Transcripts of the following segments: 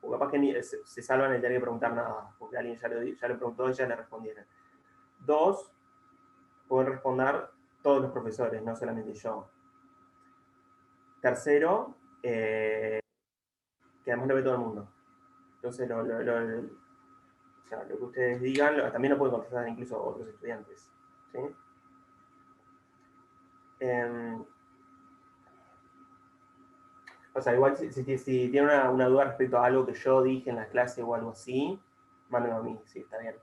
O capaz que se salvan el tener que preguntar nada, porque alguien ya lo preguntó y ya le respondieron. 2, pueden responder todos los profesores, no solamente yo. Tercero, que además lo ve todo el mundo. Entonces, o sea, lo que ustedes digan, también lo pueden contestar incluso otros estudiantes. ¿Sí? O sea, igual si tienen una duda respecto a algo que yo dije en la clase o algo así, mándenlo a mí, sí, está bien.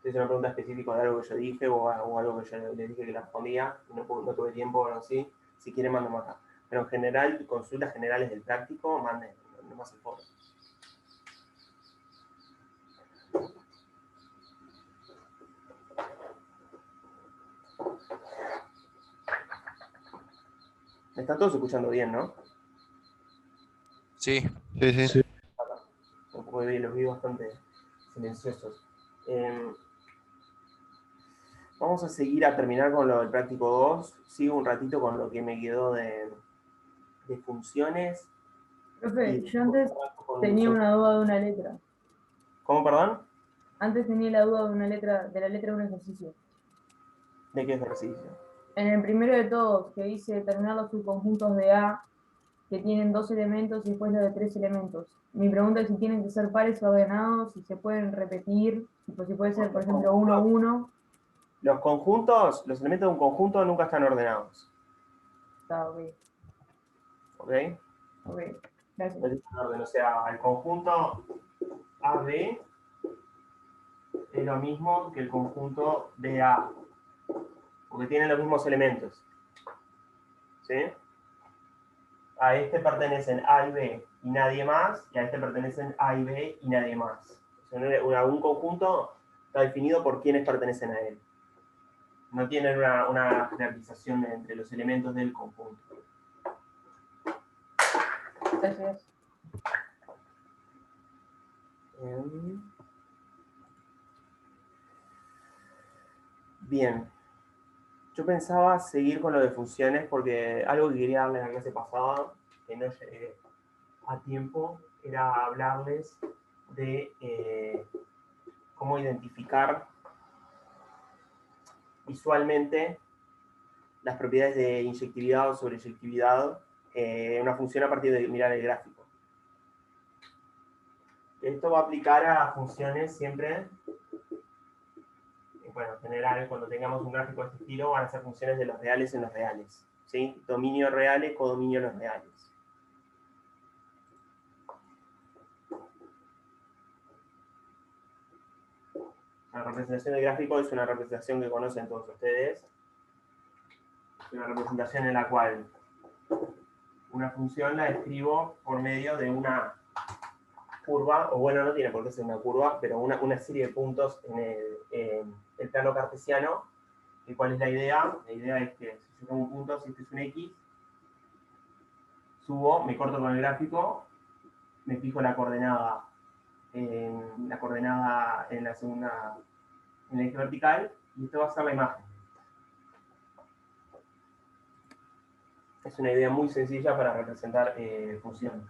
Si es una pregunta específica de algo que yo dije o algo que yo le dije que la respondía, no tuve tiempo o algo así, si quieren mándenme acá. Pero en general, consultas generales del práctico, manden, no más el foro. Me están todos escuchando bien, ¿no? Sí. Sí. Un poco de los vi bastante silenciosos. Vamos a seguir a terminar con lo del práctico 2. Sigo un ratito con lo que me quedó de funciones. Profe, yo antes tenía una duda de una letra. ¿Cómo, perdón? Antes tenía la duda de la letra de un ejercicio. ¿De qué ejercicio? En el primero de todos, que dice determinar los subconjuntos de A que tienen 2 elementos y después los de 3 elementos. Mi pregunta es si tienen que ser pares ordenados, si se pueden repetir, si puede ser, por ejemplo, 1, 1. Los conjuntos, los elementos de un conjunto nunca están ordenados. Está ok. ¿Ok? Ok, gracias. O sea, el conjunto AB es lo mismo que el conjunto DA, porque tienen los mismos elementos. ¿Sí? A este pertenecen A y B y nadie más, y a este pertenecen A y B y nadie más. O sea, un conjunto está definido por quiénes pertenecen a él. No tienen una jerarquización entre los elementos del conjunto. Gracias. Bien. Yo pensaba seguir con lo de funciones porque algo que quería darles la clase pasada, que no llegué a tiempo, era hablarles de cómo identificar visualmente las propiedades de inyectividad o sobreyectividad en una función a partir de mirar el gráfico. Esto va a aplicar a funciones siempre, bueno, en general, cuando tengamos un gráfico de este estilo, van a ser funciones de los reales en los reales. ¿Sí? Dominio reales, codominio en los reales. La representación del gráfico es una representación que conocen todos ustedes. Es una representación en la cual una función la escribo por medio de una curva, o bueno, no tiene por qué ser una curva, pero una serie de puntos en el plano cartesiano. ¿Y cuál es la idea? La idea es que si yo tengo un punto, si este es un X, subo, me corto con el gráfico, me fijo la coordenada en la segunda, en el eje vertical, y esto va a ser la imagen. Es una idea muy sencilla para representar funciones.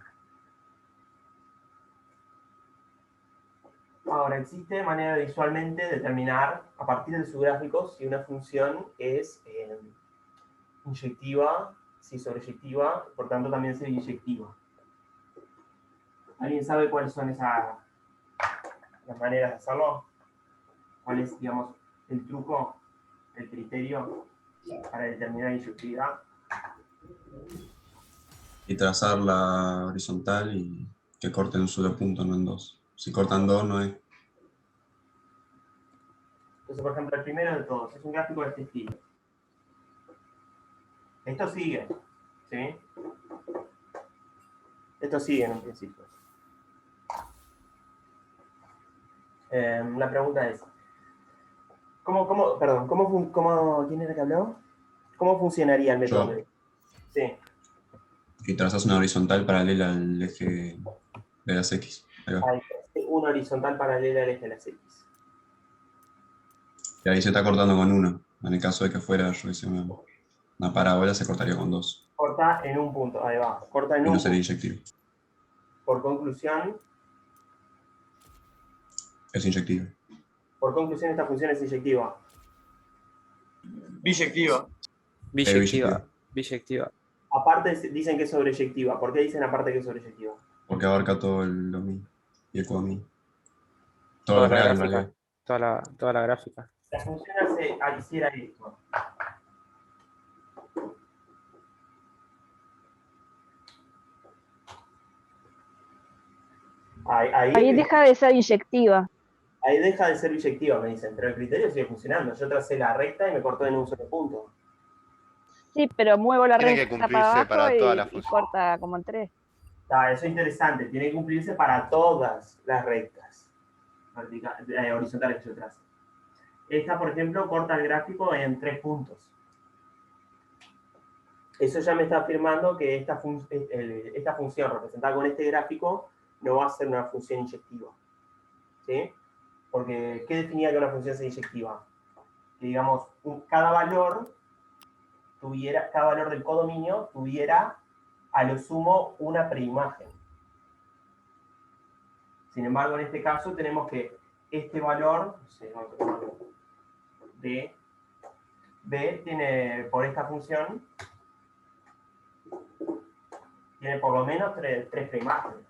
Ahora, existe manera de visualmente determinar, a partir de su gráfico, si una función es inyectiva, si sobreyectiva, por tanto también ser inyectiva. ¿Alguien sabe cuáles son las maneras de hacerlo? ¿Cuál es, digamos, el truco, el criterio para determinar inyectividad? Y trazar la horizontal y que corten un solo punto, no en dos. Si cortan dos, no es. Entonces, por ejemplo, el primero de todos es un gráfico de este estilo. Esto sigue, ¿sí? Esto sigue en un principio. La pregunta es, ¿quién era que habló? ¿Cómo funcionaría el método? Yo. Sí. Y trazas una horizontal paralela al eje de las X. Ahí va. Hay una horizontal paralela al eje de las X. Y ahí se está cortando con uno. En el caso de que fuera, yo hice una parábola, se cortaría con dos. Corta en un punto, ahí va. Corta en Y no un sería punto. inyectivo. por conclusión, Es inyectiva. esta función es inyectiva. Biyectiva. Biyectiva. Biyectiva. Aparte dicen que es sobreyectiva. ¿Por qué dicen aparte que es sobreyectiva? Porque abarca todo el dominio y el codominio. Todo Toda lo la real, en gráfica. realidad. Toda la gráfica. La función hiciera esto. Ahí deja de ser inyectiva. Ahí deja de ser biyectiva, me dicen, pero el criterio sigue funcionando. Yo tracé la recta y me cortó en un solo punto. Sí, pero muevo la Tiene que recta cumplirse para abajo para todas y, las y funciones. corta como en 3. Eso es interesante, tiene que cumplirse para todas las rectas horizontales que yo trace. Esta, por ejemplo, corta el gráfico en 3 puntos. Eso ya me está afirmando que esta función representada con este gráfico no va a ser una función inyectiva. ¿Sí? Porque, ¿qué definía que una función sea inyectiva? Que, digamos, cada valor del codominio tuviera a lo sumo una preimagen. Sin embargo, en este caso tenemos que este valor, no sé, vamos a tomarlo, de B tiene, por esta función, tiene por lo menos tres preimágenes.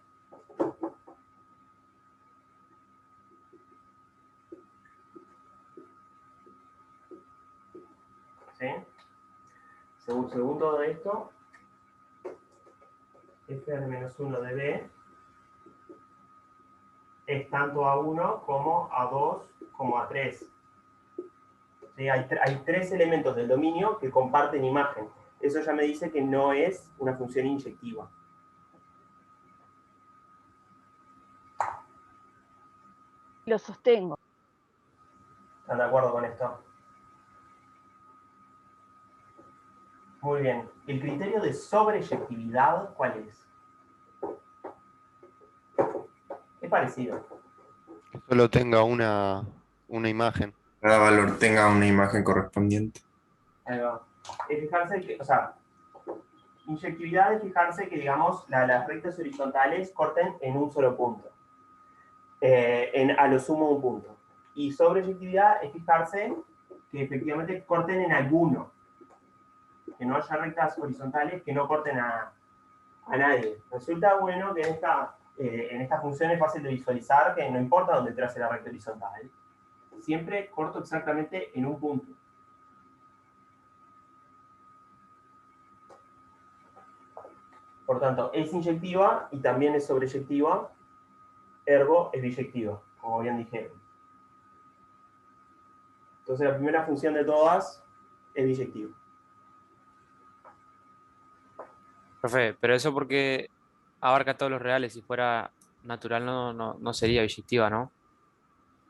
¿Sí? Según todo esto, f de menos 1 de B es tanto A1 como A2 como A3. ¿Sí? Hay 3 elementos del dominio que comparten imagen. Eso ya me dice que no es una función inyectiva. Lo sostengo. ¿Están de acuerdo con esto? Muy bien. ¿El criterio de sobreyectividad cuál es? Es parecido. Que solo tenga una imagen. Cada valor tenga una imagen correspondiente. Ahí va. Es fijarse que, o sea, inyectividad es fijarse que, digamos, las rectas horizontales corten en un solo punto. A lo sumo un punto. Y sobreyectividad es fijarse que efectivamente corten en alguno. Que no haya rectas horizontales que no corten a nadie. Resulta bueno que en esta función es fácil de visualizar que no importa dónde trace la recta horizontal. Siempre corto exactamente en un punto. Por tanto, es inyectiva y también es sobreyectiva, ergo es biyectiva, como bien dijeron. Entonces la primera función de todas es biyectiva. Profe, pero eso porque abarca todos los reales. Si fuera natural no sería biyectiva, ¿no?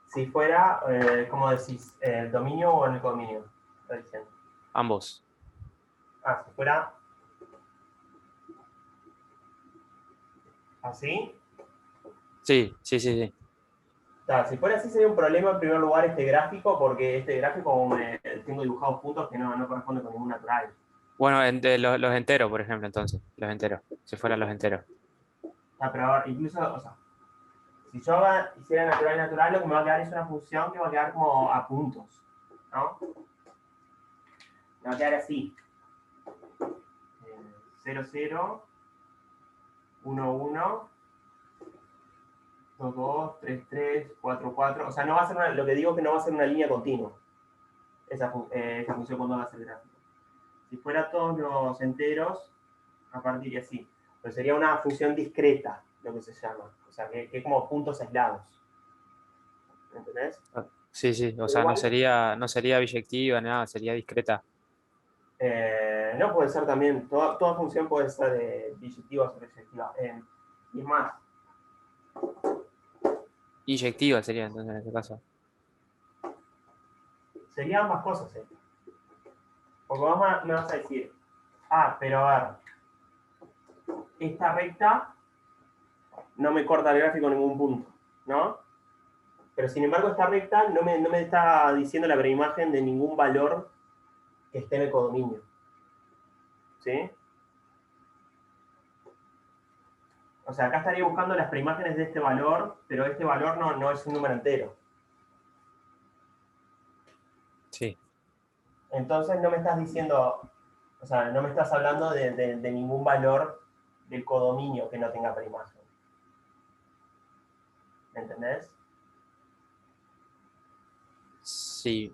Si fuera, ¿cómo decís? ¿El dominio o en el codominio? Está diciendo. Ambos. Si fuera así. Sí. Si fuera así sería un problema en primer lugar este gráfico, porque este gráfico como tengo dibujados puntos que no corresponden con ningún natural. Bueno, los enteros, por ejemplo, entonces. Los enteros. Si fueran los enteros. Pero ahora, incluso, o sea, si yo hiciera natural, lo que me va a quedar es una función que va a quedar como a puntos, ¿no? Me va a quedar así. 0, 0, 1, 1, 2, 2, 3, 3, 4, 4. O sea, no va a ser lo que digo es que no va a ser una línea continua. Esa función cuando va a ser gráfico. Si fuera todos los enteros, a partir de así. Pero sería una función discreta, lo que se llama. O sea, que es como puntos aislados. ¿Entendés? Sí. O sea, no sería biyectiva, nada, sería discreta. No, puede ser también. Toda función puede ser biyectiva o sobreyectiva. Y es más. Inyectiva sería entonces en este caso. Serían ambas cosas, Porque me vas a decir, pero a ver, esta recta no me corta el gráfico en ningún punto, ¿no? Pero sin embargo esta recta no me está diciendo la preimagen de ningún valor que esté en el codominio. ¿Sí? O sea, acá estaría buscando las preimágenes de este valor, pero este valor no es un número entero. Sí. Entonces no me estás diciendo, o sea, no me estás hablando de ningún valor del codominio que no tenga preimagen. ¿Me entendés? Sí.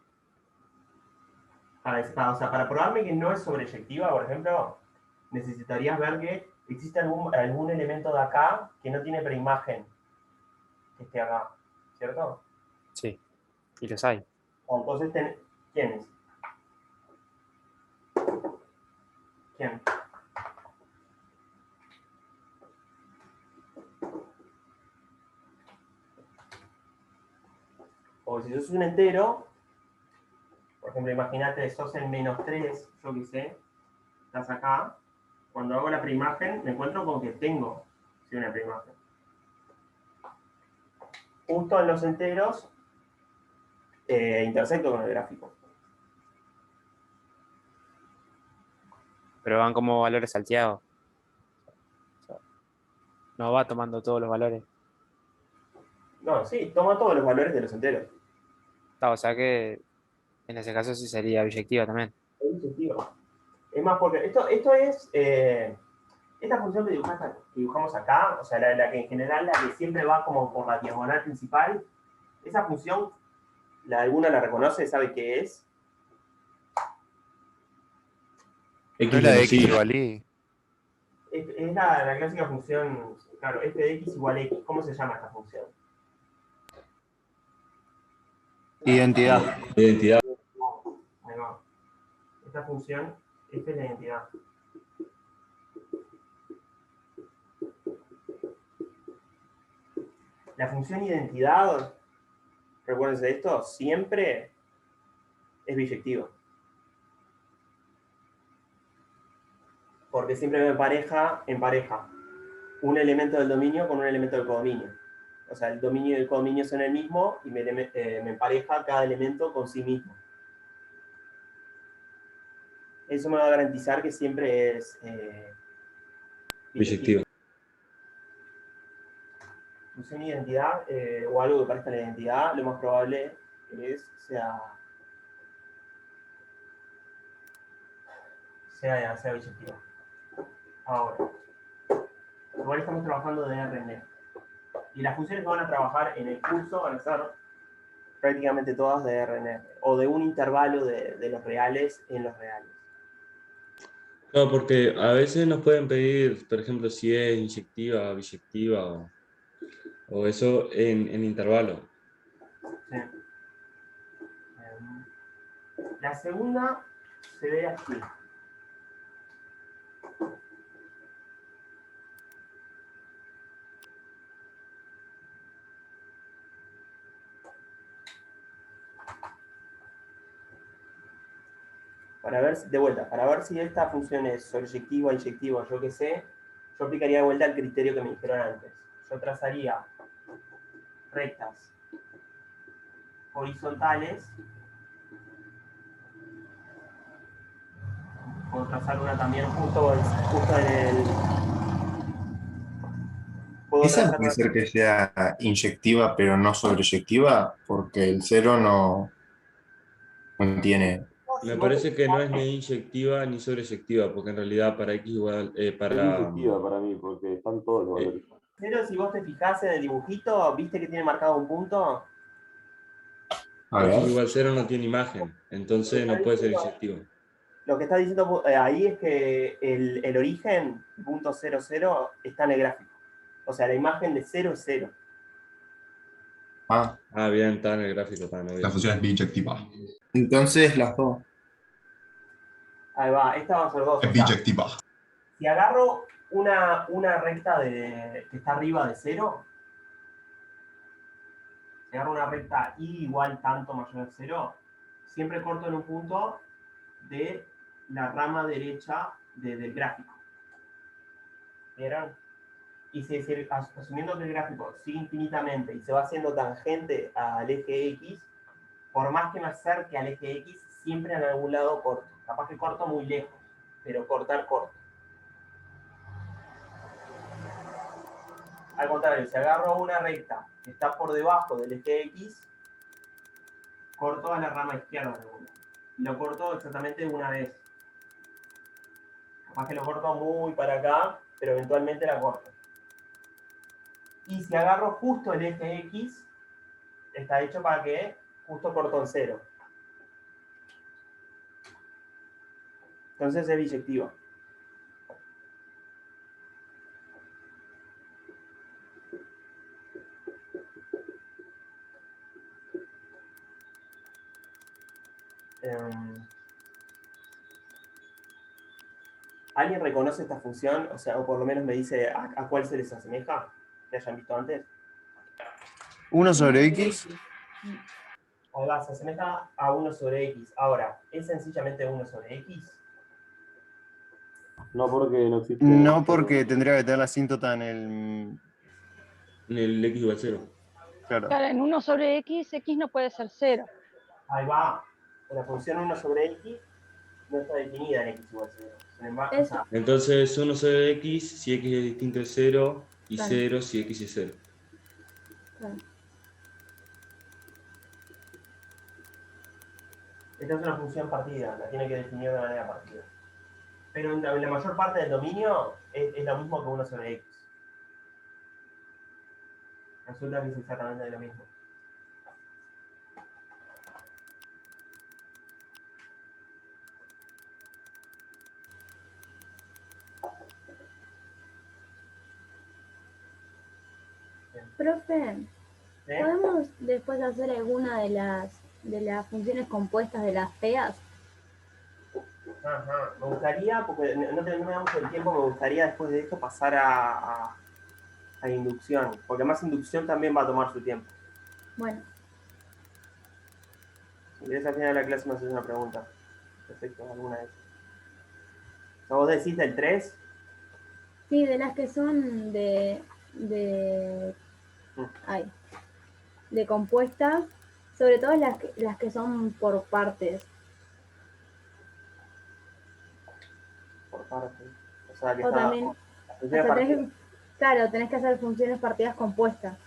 Ahí está. O sea, para probarme que no es sobreyectiva, por ejemplo, necesitarías ver que existe algún elemento de acá que no tiene preimagen que esté acá, ¿cierto? Sí. Y los hay. Entonces, ¿quién es? ¿Quién? O si sos un entero, por ejemplo, imagínate, sos el -3, yo qué sé, estás acá. Cuando hago la preimagen, me encuentro con que tengo una preimagen. Justo en los enteros, intersecto con el gráfico. Pero van como valores salteados. O sea, no va tomando todos los valores. No, sí, toma todos los valores de los enteros. O sea que en ese caso sí sería biyectiva también. Es biyectivo. Es más, porque esto es... esta función que dibujamos acá, o sea, la que en general, la que siempre va como por la diagonal principal, esa función, ¿alguna la reconoce? ¿Sabe qué es? ¿No es la de x igual y? Es la clásica función, claro, f de x igual a x. ¿Cómo se llama esta función? Identidad. Identidad. Ahí va. Esta función f es la identidad. La función identidad, recuérdense de esto, siempre es biyectiva. Porque siempre me empareja un elemento del dominio con un elemento del codominio. O sea, el dominio y el codominio son el mismo y me empareja cada elemento con sí mismo. Eso me va a garantizar que siempre es Biyectiva. Función identidad o algo que parezca la identidad, lo más probable es sea biyectiva. Ahora, igual estamos trabajando de RN. Y las funciones que van a trabajar en el curso van a ser prácticamente todas de RN, o de un intervalo de los reales en los reales. Claro, porque a veces nos pueden pedir, por ejemplo, si es inyectiva, biyectiva o eso en intervalo. Sí. La segunda se ve así. Para ver, de vuelta, para ver si esta función es sobreyectiva, inyectiva, yo qué sé, yo aplicaría de vuelta el criterio que me dijeron antes. Yo trazaría rectas horizontales. Puedo trazar una también justo en el... Esa puede ser que sea inyectiva pero no sobreyectiva, porque el cero no tiene. Me parece que no es ni inyectiva ni sobreyectiva, porque en realidad para x igual, Es inyectiva para mí, porque están todos los valores. Pero si vos te fijás en el dibujito, ¿viste que tiene marcado un punto? A ver. x igual 0 no tiene imagen, entonces no puede ser inyectiva. Lo que está diciendo ahí es que el origen, punto 0, 0, está en el gráfico. O sea, la imagen de 0 es 0. Ah, Bien, está en el gráfico, está bien. La función es biyectiva. entonces las dos. Ahí va, esta va a ser 2. Es biyectiva. Si agarro una recta que está arriba de 0, si agarro una recta y igual tanto mayor a 0, siempre corto en un punto de la rama derecha del gráfico. ¿Vieron? Y si asumiendo que el gráfico sigue infinitamente y se va haciendo tangente al eje X, por más que me acerque al eje X, siempre en algún lado corto. Capaz que corto muy lejos, pero cortar corto. Al contrario, si agarro una recta que está por debajo del eje X, corto a la rama izquierda de una. Y lo corto exactamente una vez. Capaz que lo corto muy para acá, pero eventualmente la corto. Y si agarro justo el eje X, está hecho para que justo corto en 0. Entonces es biyectiva. ¿Alguien reconoce esta función? O sea, o por lo menos me dice a cuál se les asemeja, que hayan visto antes. 1 sobre X. Ahí va, se asemeja a 1 sobre X. Ahora, ¿es sencillamente 1 sobre X? No porque no existe. No, porque tendría que tener la asíntota en el... En el X igual 0. Claro. Claro, en 1 sobre X, X no puede ser 0. Ahí va. La función 1 sobre X no está definida en X igual 0. Sin embargo, o sea, Entonces 1 sobre X si X es distinto de 0 y Claro. 0 si X es 0. Claro. esta es una función partida, la tiene que definir de manera partida. Pero en la mayor parte del dominio es lo mismo que 1 sobre X. Resulta que es exactamente lo mismo. Profe, ¿Sí? ¿podemos después hacer alguna de las funciones compuestas de las feas? Ajá. Me gustaría, porque no me da mucho el tiempo, me gustaría después de esto pasar a inducción, porque además inducción también va a tomar su tiempo. Bueno, Si querés al final de la clase me haces una pregunta. Perfecto, alguna de esas. O sea, vos decís del 3, sí, de las que son ay, de compuestas, sobre todo las que son por partes. por parte. O sea, que O está... también, la o función sea, es partida. claro, tenés que hacer funciones partidas compuestas.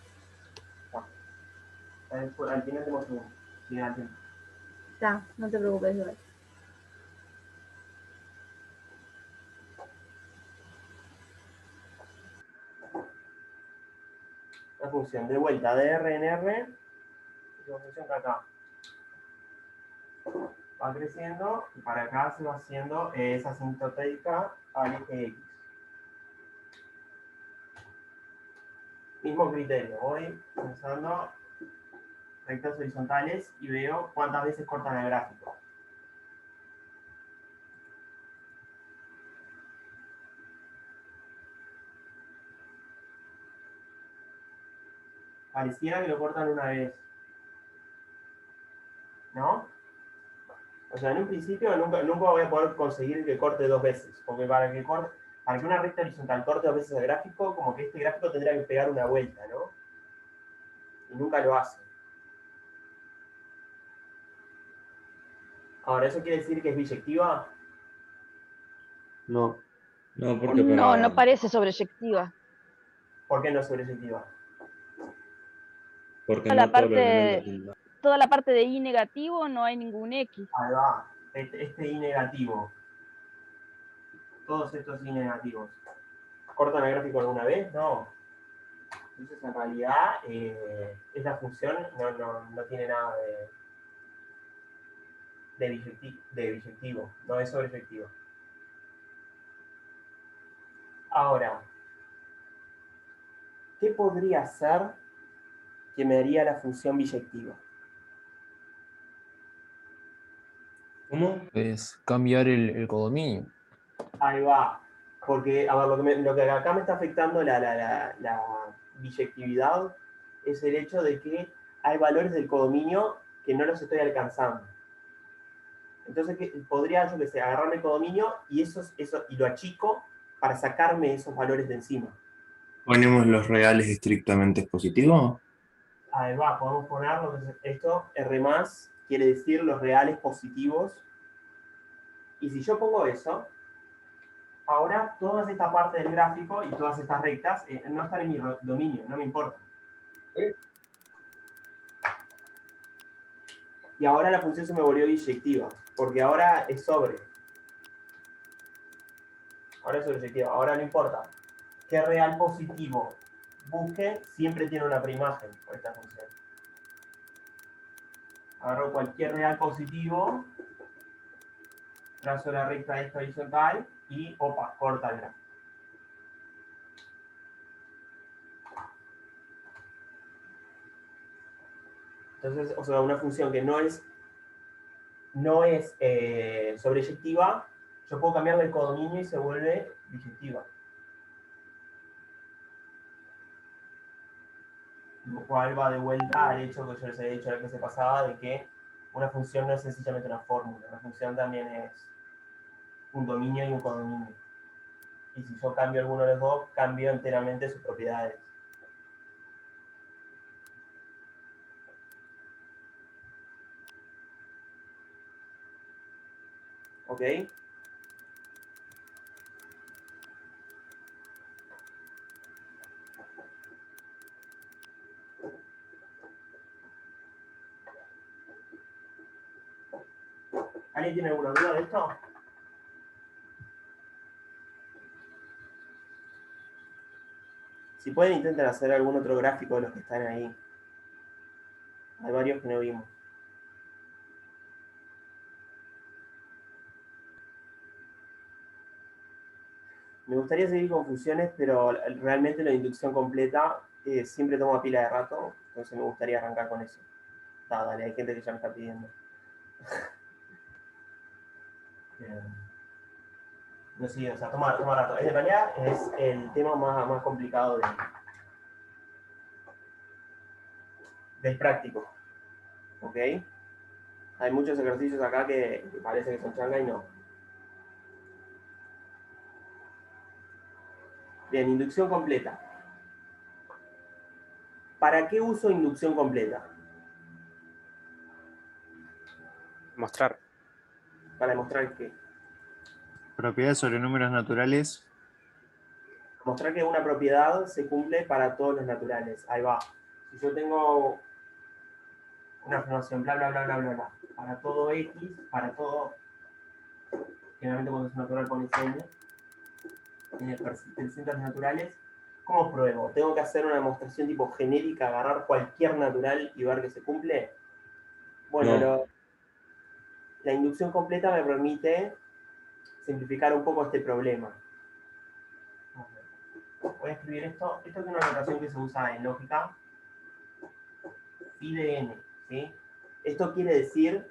Al final tenemos un... Sí, al final. Está, no te preocupes, igual. La función de vuelta de R en R es una función que acá va creciendo y para acá se va haciendo esa asintotética al eje X. Mismo criterio, voy pensando rectas horizontales y veo cuántas veces cortan el gráfico. Pareciera que lo cortan una vez, ¿no? O sea, en un principio nunca voy a poder conseguir que corte 2 veces, porque para que una recta horizontal corte 2 veces el gráfico, como que este gráfico tendría que pegar una vuelta, ¿no? Y nunca lo hace. Ahora, ¿eso quiere decir que es biyectiva? No. No, porque No, para... no parece sobreyectiva. ¿Por qué no es sobreyectiva? Porque Toda la no todos los parte, elementos... toda la parte de Y negativo no hay ningún X. Ahí va, este Y negativo. Todos estos Y negativos. ¿Cortan el gráfico alguna vez? No. Entonces, en realidad, esta función no tiene nada de biyectivo. No es sobreyectivo. Ahora, ¿qué podría ser que me haría la función biyectiva? ¿Cómo? Es cambiar el codominio. Ahí va. Porque, a ver, lo que acá me está afectando la biyectividad es el hecho de que hay valores del codominio que no los estoy alcanzando. Entonces, podría, yo que sé, agarrarme el codominio y y lo achico para sacarme esos valores de encima. ¿Ponemos los reales estrictamente positivos? Ahí va, podemos poner lo que es esto, R+, quiere decir los reales positivos. Y si yo pongo eso, Ahora, toda esta parte del gráfico y todas estas rectas no están en mi dominio, no me importa. Y ahora la función se me volvió biyectiva, porque ahora es sobre. Ahora es sobreyectiva, ahora no importa. ¿Qué real positivo busque? Siempre tiene una preimagen por esta función. Agarro cualquier real positivo, trazo la recta esta horizontal y, opa, corta el gráfico. Entonces, o sea, una función que no es sobreyectiva, yo puedo cambiarle el codominio y se vuelve biyectiva. Lo cual va de vuelta al hecho que yo les había dicho la clase pasada de que una función no es sencillamente una fórmula, una función también es un dominio y un codominio. Y si yo cambio alguno de los dos, cambio enteramente sus propiedades. ¿Ok? ¿Alguien tiene alguna duda de esto? Si pueden, intenten hacer algún otro gráfico de los que están ahí. Hay varios que no vimos. Me gustaría seguir con funciones, pero realmente la inducción completa siempre toma pila de rato, entonces me gustaría arrancar con eso. Dale, hay gente que ya me está pidiendo. No sé, o sea, toma rato. En realidad es el tema más complicado del práctico. ¿Ok? Hay muchos ejercicios acá que parece que son changa y no. Bien, inducción completa. ¿Para qué uso inducción completa? Mostrar. Para demostrar que. Propiedades sobre números naturales. Mostrar que una propiedad se cumple para todos los naturales. Ahí va. Si yo tengo una afirmación, bla, bla, bla, bla, bla, bla, para todo X, para todo, generalmente cuando es natural pone seña, en el centro de los naturales, ¿cómo pruebo? ¿Tengo que hacer una demostración tipo genérica, agarrar cualquier natural y ver que se cumple? Bueno, No. la inducción completa me permite simplificar un poco este problema. Voy a escribir esto. Esto es una notación que se usa en lógica. Phi de n, ¿sí? Esto quiere decir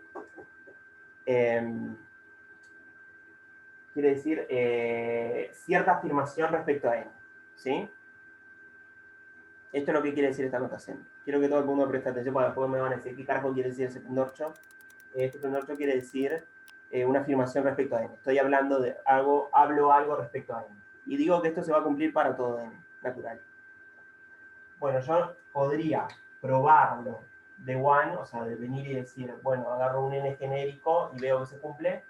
cierta afirmación respecto a n, ¿sí? Esto es lo que quiere decir esta notación. Quiero que todo el mundo preste atención porque después me van a decir qué carajo quiere decir ese pendorcho. Este pendorcho quiere decir una afirmación respecto a n. Estoy hablando de algo, hablo algo respecto a n. Y digo que esto se va a cumplir para todo n, natural. Bueno, yo podría probarlo de one, o sea, de venir y decir, bueno, agarro un n genérico y veo que se cumple.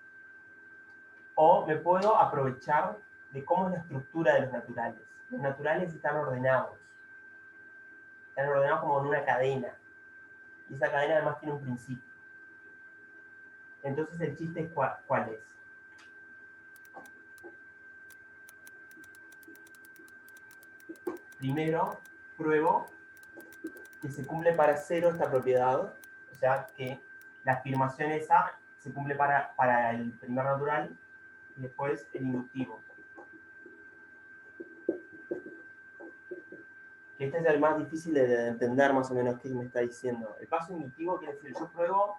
O me puedo aprovechar de cómo es la estructura de los naturales. Los naturales están ordenados. Están ordenados como en una cadena. Y esa cadena además tiene un principio. Entonces el chiste es ¿cuál es? Primero, pruebo que se cumple para cero esta propiedad. O sea, que la afirmación esa se cumple para el primer natural y después el inductivo. Este es el más difícil de entender más o menos qué me está diciendo. El paso inductivo quiere decir, yo pruebo,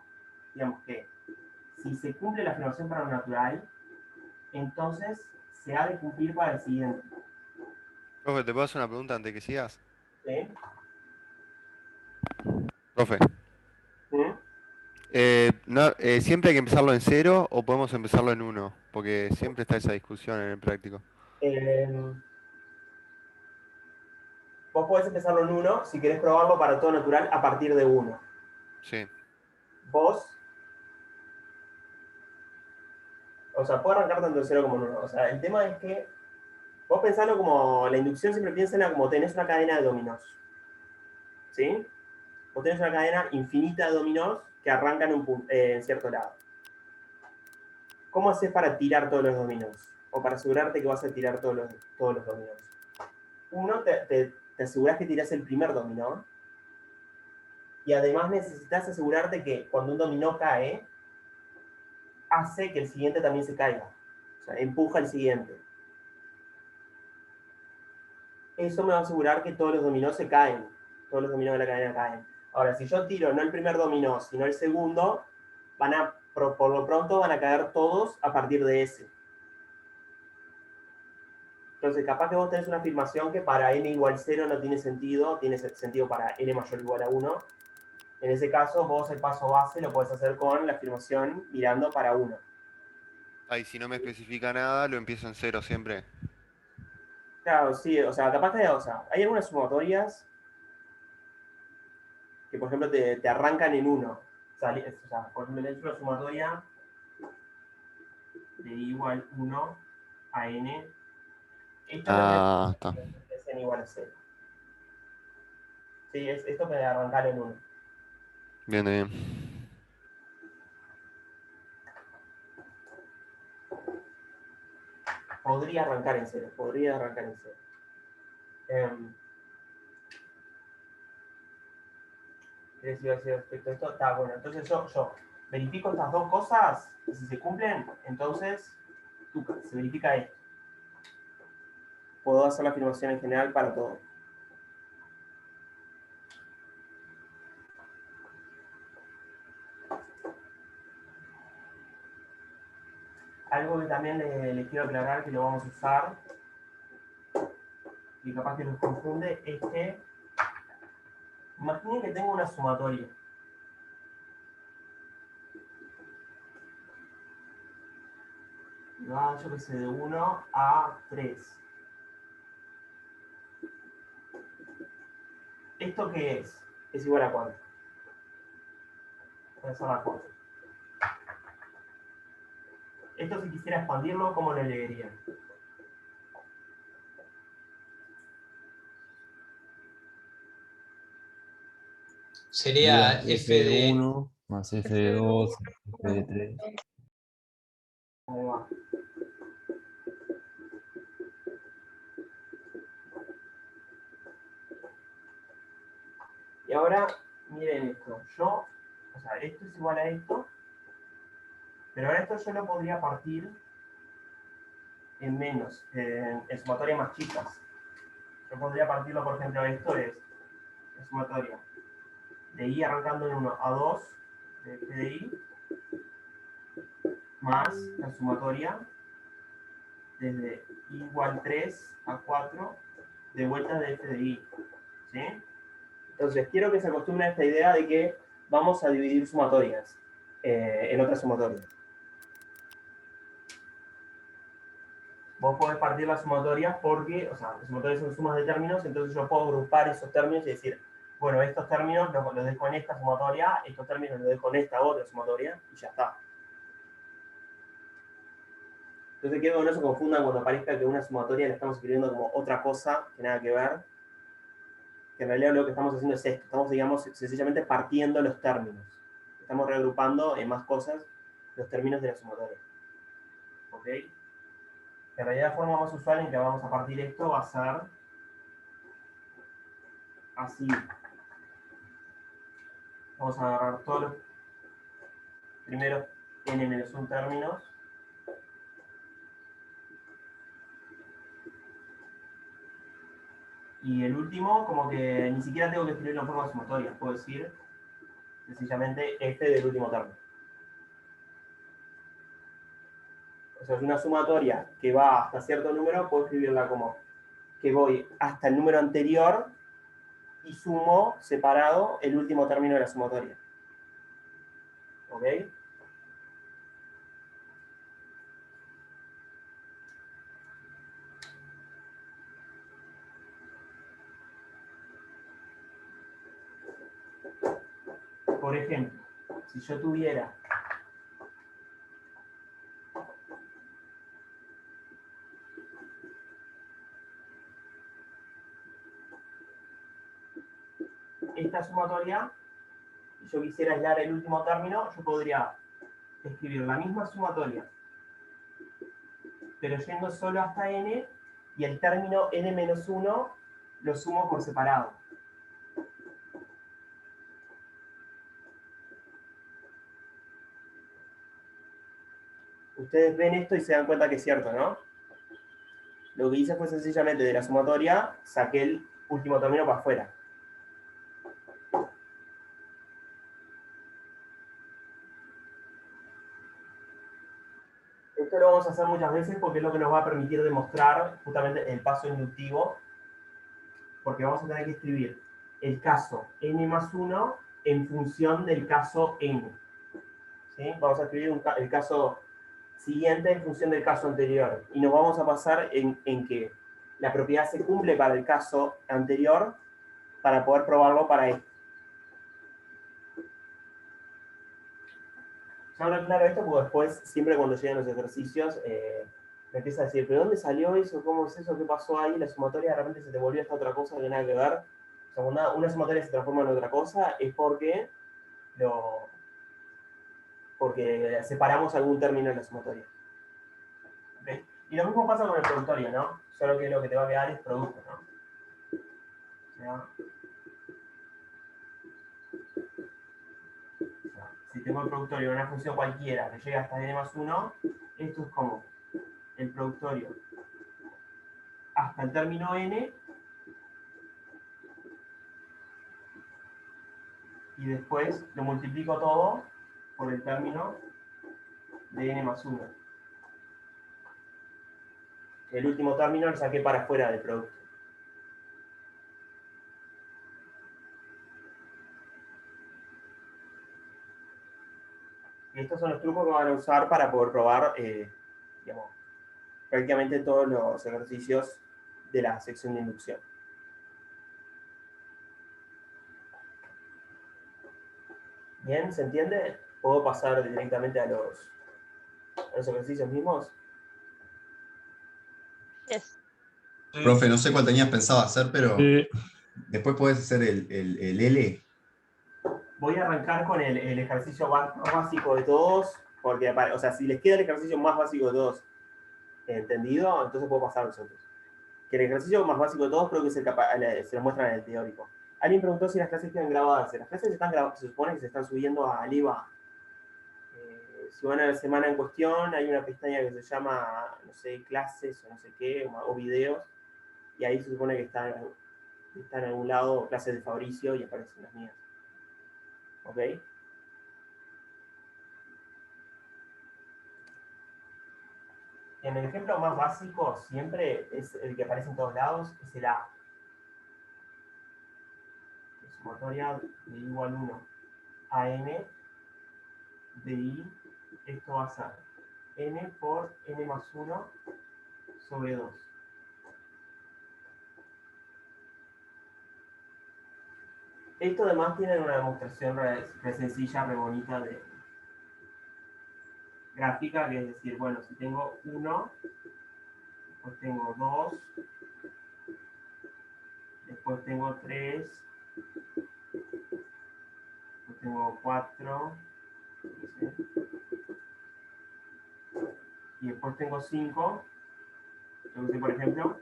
digamos que, si se cumple la afirmación para lo natural, entonces se ha de cumplir para el siguiente. Profe, ¿te puedo hacer una pregunta antes que sigas? ¿Sí? Profe. ¿Mm? ¿Siempre hay que empezarlo en 0 o podemos empezarlo en 1? Porque siempre está esa discusión en el práctico. Vos podés empezarlo en 1 si querés probarlo para todo natural a partir de 1. O sea, puede arrancar tanto en 0 como en 1. O sea, el tema es que vos pensalo como, la inducción siempre piénsala como tenés una cadena de dominós. ¿Sí? Vos tenés una cadena infinita de dominós que arrancan en cierto lado. ¿Cómo haces para tirar todos los dominós? O para asegurarte que vas a tirar todos los dominós. Uno, te aseguras que tirás el primer dominó. Y además necesitas asegurarte que cuando un dominó cae, hace que el siguiente también se caiga. O sea, empuja al siguiente. Eso me va a asegurar que todos los dominós se caen. Todos los dominós de la cadena caen. Ahora, si yo tiro no el primer dominó, sino el segundo, por lo pronto van a caer todos a partir de ese. Entonces, capaz que vos tenés una afirmación que para n igual 0 no tiene sentido para n mayor o igual a 1. En ese caso, vos el paso base lo podés hacer con la afirmación mirando para 1. Ahí, si no me especifica nada, lo empiezo en 0 siempre. Claro, sí, o sea, capaz que hay algunas sumatorias que, por ejemplo, te arrancan en 1. O sea, por ejemplo, tenés una sumatoria de igual 1 a n. Esta Está. es n igual a 0. Sí, esto puede arrancar en 1. Bien, bien. Podría arrancar en 0. ¿Qué les iba a decir respecto a esto? Está bueno, entonces yo verifico estas dos cosas y si se cumplen, entonces se verifica esto. Puedo hacer la afirmación en general para todo. Algo que también les quiero aclarar que lo vamos a usar y capaz que los confunde es que imaginen que tengo una sumatoria. Y va, yo que sé, de 1 a 3. ¿Esto qué es? Es igual a cuánto. Voy a hacer la cosa. Esto si quisiera expandirlo, ¿cómo lo leería? Sería f de 1 más f de 2, f de 3. Ahí va. Y ahora, miren esto. O sea, esto es igual a esto, pero ahora esto yo lo podría partir en menos, en sumatorias más chicas. Yo podría partirlo, por ejemplo, esto es sumatoria de i arrancando en 1 a 2 de f de i, más la sumatoria desde i igual 3 a 4 de vuelta de f de i. ¿Sí? Entonces, quiero que se acostumbren a esta idea de que vamos a dividir sumatorias en otras sumatorias. Vos podés partir las sumatorias porque, o sea, las sumatorias son sumas de términos, entonces yo puedo agrupar esos términos y decir, bueno, estos términos los dejo en esta sumatoria, estos términos los dejo en esta otra sumatoria, y ya está. Entonces quiero que no se confundan cuando parezca que una sumatoria la estamos escribiendo como otra cosa, que nada que ver. Que en realidad lo que estamos haciendo es esto, estamos, digamos, sencillamente partiendo los términos. Estamos reagrupando en más cosas los términos de la sumatoria. ¿Ok? En realidad la forma más usual en que vamos a partir esto va a ser así. Vamos a agarrar todos los primeros n-1 términos. Y el último, como que ni siquiera tengo que escribirlo en forma sumatoria. Puedo decir sencillamente f del último término. O sea, es una sumatoria que va hasta cierto número, puedo escribirla como que voy hasta el número anterior y sumo separado el último término de la sumatoria. ¿Ok? Por ejemplo, si yo tuviera esta sumatoria y yo quisiera aislar el último término, yo podría escribir la misma sumatoria, pero yendo solo hasta n, y el término n-1 lo sumo por separado. Ustedes ven esto y se dan cuenta que es cierto, ¿no? Lo que hice fue sencillamente de la sumatoria, saqué el último término para afuera. Esto lo vamos a hacer muchas veces porque es lo que nos va a permitir demostrar justamente el paso inductivo, porque vamos a tener que escribir el caso n+1 en función del caso n. ¿Sí? Vamos a escribir el caso siguiente en función del caso anterior. Y nos vamos a basar en que la propiedad se cumple para el caso anterior para poder probarlo para este. Ya hablo claro esto porque después, siempre cuando llegan los ejercicios, me empieza a decir, ¿pero dónde salió eso? ¿Cómo es eso? ¿Qué pasó ahí? La sumatoria de repente se te volvió esta otra cosa que nada que ver. O sea, cuando una sumatoria se transforma en otra cosa es porque separamos algún término en la sumatoria. ¿Okay? Y lo mismo pasa con el productorio, ¿no? Solo que lo que te va a quedar es producto, ¿no? O sea, si tengo el productorio de una función cualquiera que llega hasta n+1, esto es como el productorio hasta el término n, y después lo multiplico todo por el término de n+1. El último término lo saqué para afuera del producto. Y estos son los trucos que van a usar para poder probar, digamos, prácticamente todos los ejercicios de la sección de inducción. ¿Bien? ¿Se entiende? ¿Puedo pasar directamente a los ejercicios mismos? Yes. Profe, no sé cuál tenías pensado hacer, pero Sí. después podés hacer el L. Voy a arrancar con el ejercicio más básico de todos, porque, o sea, si les queda el ejercicio más básico de todos entendido, entonces puedo pasar a los otros. Que el ejercicio más básico de todos creo que se lo muestran en el teórico. Alguien preguntó si las clases quedan grabadas. Las clases están grabadas, se supone que se están subiendo a Aliva. Si van a la semana en cuestión, hay una pestaña que se llama, no sé, clases o no sé qué, o videos, y ahí se supone que está en algún lado clases de Fabricio y aparecen las mías. ¿Ok? En el ejemplo más básico, siempre es el que aparece en todos lados, es el A. Sumatoria de I igual 1 a n de I, esto va a ser n por n+1 sobre 2. Esto además tiene una demostración re sencilla, re bonita de gráfica, que es decir, bueno, si tengo 1, después tengo 2, después tengo 3, después tengo 4, y después tengo 5, yo que sé, por ejemplo,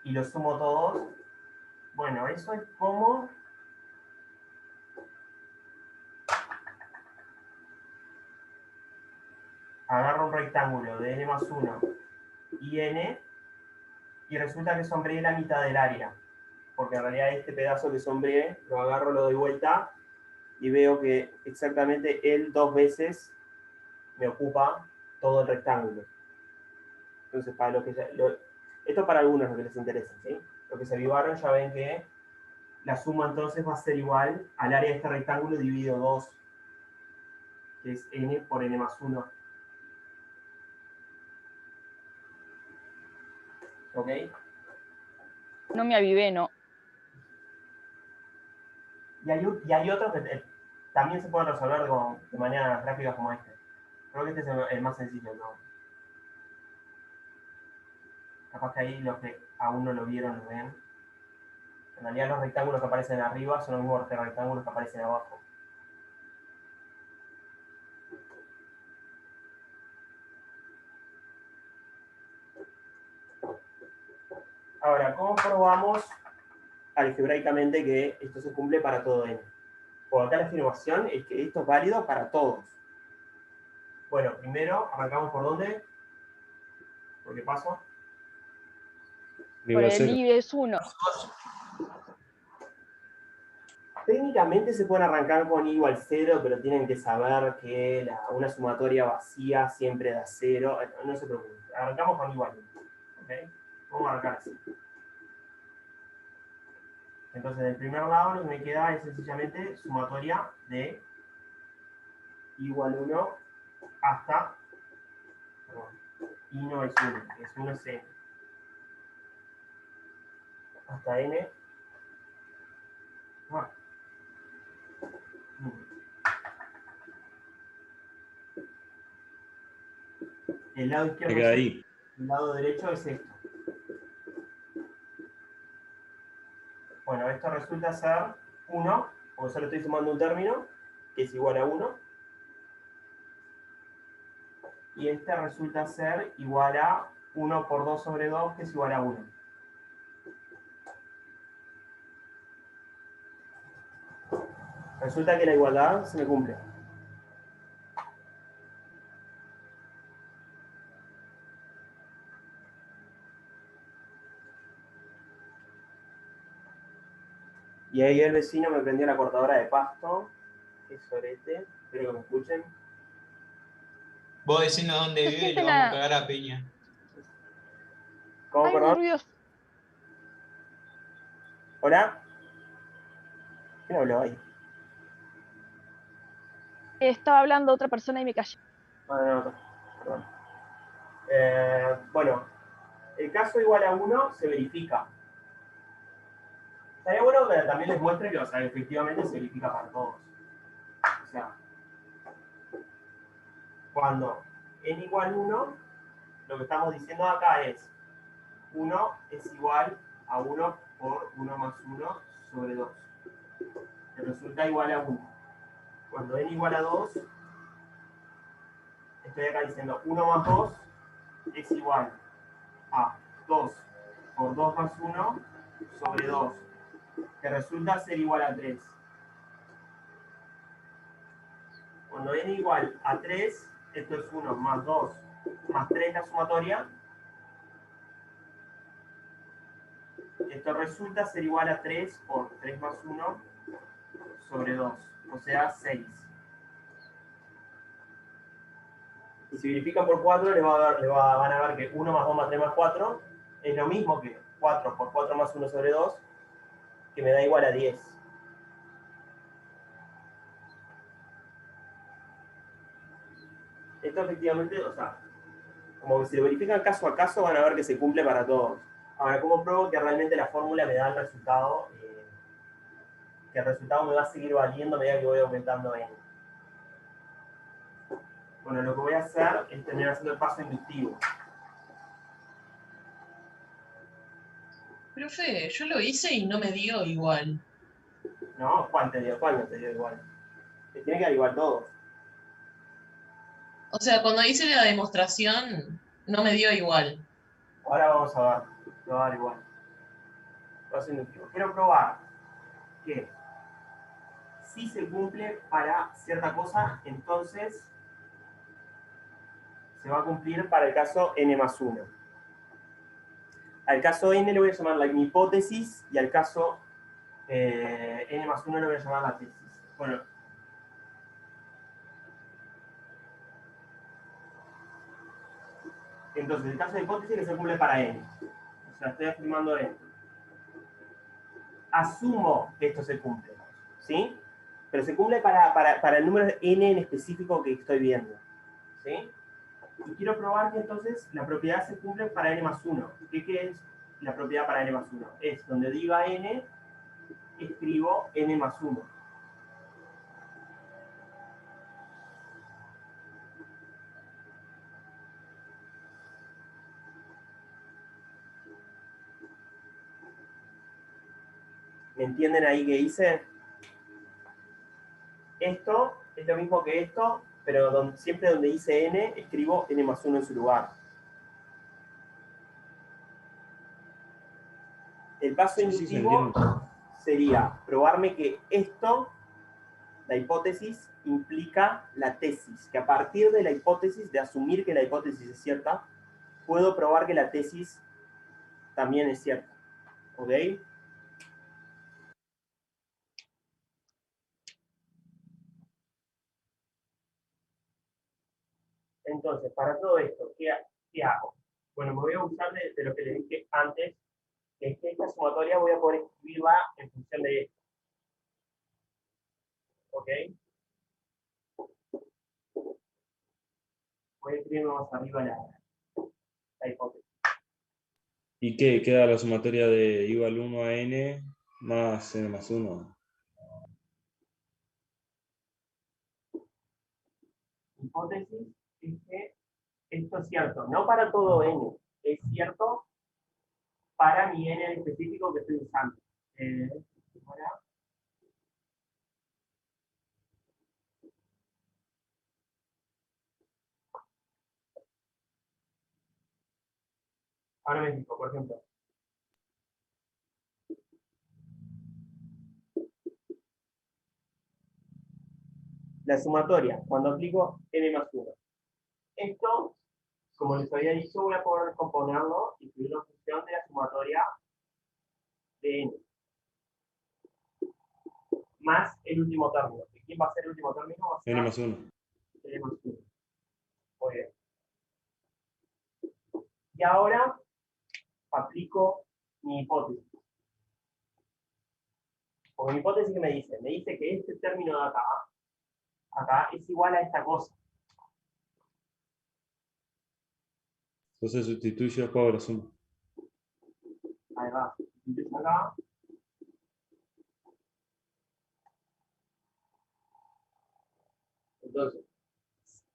y los sumo todos. Bueno, eso es como agarro un rectángulo de n+1 y n, y resulta que sombreé la mitad del área, porque en realidad este pedazo que sombreé, lo agarro, lo doy vuelta, y veo que exactamente él 2 veces me ocupa todo el rectángulo. Entonces, para esto para algunos lo que les interesa, ¿sí? Los que se avivaron ya ven que la suma entonces va a ser igual al área de este rectángulo dividido 2, que es n por n+1. ¿Ok? No me avivé, no. Y hay otros que también se pueden resolver de manera rápida como este. Creo que este es el más sencillo, ¿no? Capaz que ahí los que aún no lo vieron lo ven. En realidad los rectángulos que aparecen arriba son los mismos rectángulos que aparecen abajo. Ahora, ¿cómo probamos algebraicamente que esto se cumple para todo n? Por acá la afirmación es que esto es válido para todos. Bueno, primero, arrancamos por dónde. ¿Por qué paso? Por el i es 1. Técnicamente se pueden arrancar con i igual 0, pero tienen que saber que una sumatoria vacía siempre da 0. No se preocupen. Arrancamos con i igual 1. ¿Okay? Vamos a arrancar así. Entonces, del primer lado lo que me queda es sencillamente sumatoria de igual 1 hasta, perdón, i no es 1, es 1 es n. Hasta n. Ah. El lado izquierdo Me queda es ahí. el lado derecho es esto. Bueno, esto resulta ser 1, porque solo estoy sumando un término, que es igual a 1. Y este resulta ser igual a 1 por 2 sobre 2, que es igual a 1. Resulta que la igualdad se me cumple. Y ahí el vecino me prendió la cortadora de pasto. Qué sorete. Espero que me escuchen. Vos decinos dónde Se vive y le sienten vamos a a... cagar a piña. ¿Cómo, Ay, muy perdón? ruidoso. ¿Hola? ¿Quién habló ahí? Estaba hablando otra persona y me callé. Ah, no, perdón. Bueno, el caso igual a 1 se verifica. Estaría bueno que también les muestre que, o sea, efectivamente se verifica para todos. O sea, cuando n igual 1, lo que estamos diciendo acá es 1 es igual a 1 por 1 más 1 sobre 2. Que resulta igual a 1. Cuando n igual a 2, estoy acá diciendo 1 más 2 es igual a 2 por 2 más 1 sobre 2. Que resulta ser igual a 3. Cuando n igual a 3, esto es 1 más 2 más 3 la sumatoria. Esto resulta ser igual a 3 por 3 más 1 sobre 2, o sea 6. Y si verifican por 4, van a ver que 1 más 2 más 3 más 4 es lo mismo que 4 por 4 más 1 sobre 2, que me da igual a 10. Esto efectivamente, o sea, como que si lo verifican caso a caso, van a ver que se cumple para todos. Ahora, ¿cómo pruebo que realmente la fórmula me da el resultado? Que el resultado me va a seguir valiendo a medida que voy aumentando n. Bueno, lo que voy a hacer es terminar haciendo el paso inductivo. Profe, yo lo hice y no me dio igual. ¿No? ¿Cuál te dio? ¿Cuál no te dio igual? Te tiene que dar igual todos. O sea, cuando hice la demostración, no me dio igual. Ahora vamos a ver. Me va a dar igual. Paso inductivo. Quiero probar que si se cumple para cierta cosa, entonces se va a cumplir para el caso n más 1. Al caso n le voy a llamar la hipótesis y al caso n más 1 le voy a llamar la tesis. Bueno, entonces el caso de hipótesis que se cumple para n. O sea, estoy afirmando esto. Asumo que esto se cumple, ¿sí? Pero se cumple para el número n en específico que estoy viendo, ¿sí? Y quiero probar que entonces la propiedad se cumple para n más 1. ¿Qué es la propiedad para n más 1? Es donde diga n, escribo n más 1. ¿Me entienden ahí que hice? Esto es lo mismo que esto, pero siempre donde dice n, escribo n más 1 en su lugar. El paso Sí, sí, se inductivo entiende. sería probarme que esto, la hipótesis, implica la tesis, que a partir de la hipótesis, de asumir que la hipótesis es cierta, puedo probar que la tesis también es cierta. ¿Ok? Entonces, para todo esto, ¿qué hago? Bueno, me voy a usar de lo que les dije antes, que es que esta sumatoria voy a poder escribirla en función de esto. ¿Ok? Voy a escribir más arriba la hipótesis. ¿Y qué? Queda la sumatoria de igual 1 a n más n más 1. Hipótesis es que esto es cierto, no para todo n, es cierto para mi n en específico que estoy usando. Ahora me explico, por ejemplo. La sumatoria, cuando aplico n más 1. Esto, como les había dicho, voy a poder componerlo y escribirlo en función de la sumatoria de n. Más el último término. ¿Quién va a ser el último término? Va a ser N más 1. n más 1. Muy bien. Y ahora aplico mi hipótesis. Porque mi hipótesis, ¿qué me dice? Me dice que este término de acá es igual a esta cosa. Entonces sustituyo por la suma. Ahí va. Entonces acá. Entonces,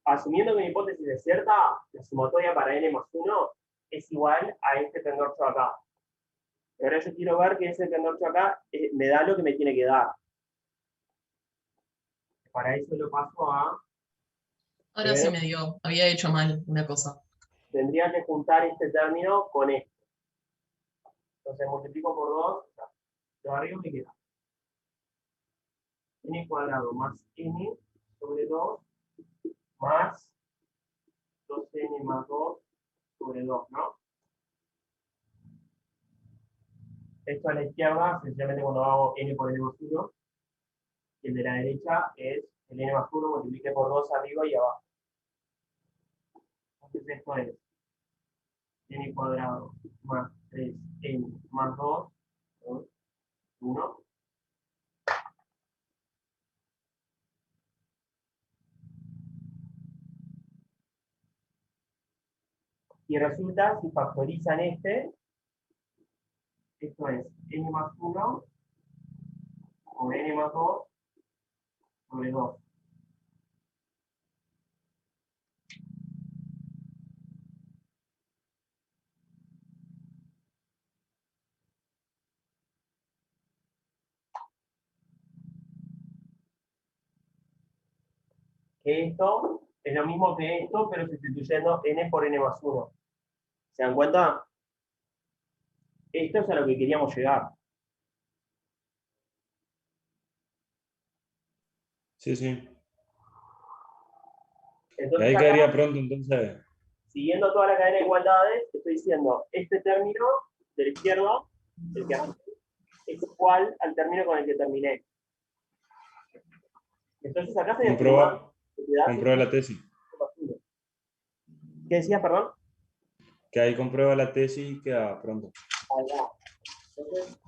asumiendo que mi hipótesis es cierta, la sumatoria para n más 1 es igual a este tendorcho acá. Ahora yo quiero ver que ese tendorcho acá me da lo que me tiene que dar. Para eso lo paso a... Ahora sí me dio, había hecho mal una cosa. Tendría que juntar este término con este. Entonces multiplico por 2, lo arriba me queda n cuadrado más n sobre 2 más 2n más 2 sobre 2, ¿no? Esto a la izquierda, sencillamente cuando hago n por n más 1, y el de la derecha es el n más 1 multiplique por 2 arriba y abajo. Entonces esto es n cuadrado más 3n más 2, 1. Y resulta, si factorizan esto es n más 1 o n más 2 sobre 2. Que esto es lo mismo que esto, pero sustituyendo n por n más 1. ¿Se dan cuenta? Esto es a lo que queríamos llegar. Sí, sí. Y Entonces, ahí acá, quedaría pronto entonces. siguiendo toda la cadena de igualdades, estoy diciendo, este término de la izquierda, el que hace, es igual al término con el que terminé. Entonces acá se Comprueba la tesis. ¿Qué decías, perdón? Que ahí comprueba la tesis y queda pronto. Ahí va. Entonces,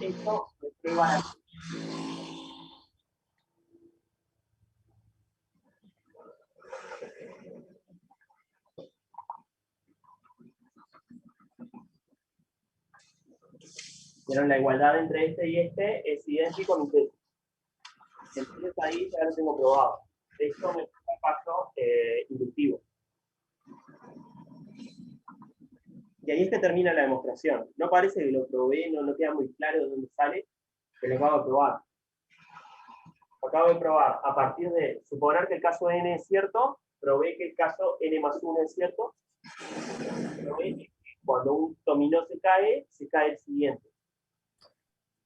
esto me prueba la tesis. Pero la igualdad entre este y este es idéntico a mi tesis. Entonces ahí ya lo tengo probado. Esto me da un paso inductivo. Y ahí es que termina la demostración. No parece que lo probé, no queda muy claro de dónde sale, que lo acabo de probar. Acabo de probar a partir de suponer que el caso n es cierto, probé que el caso n más 1 es cierto, probé que cuando un dominó se cae el siguiente.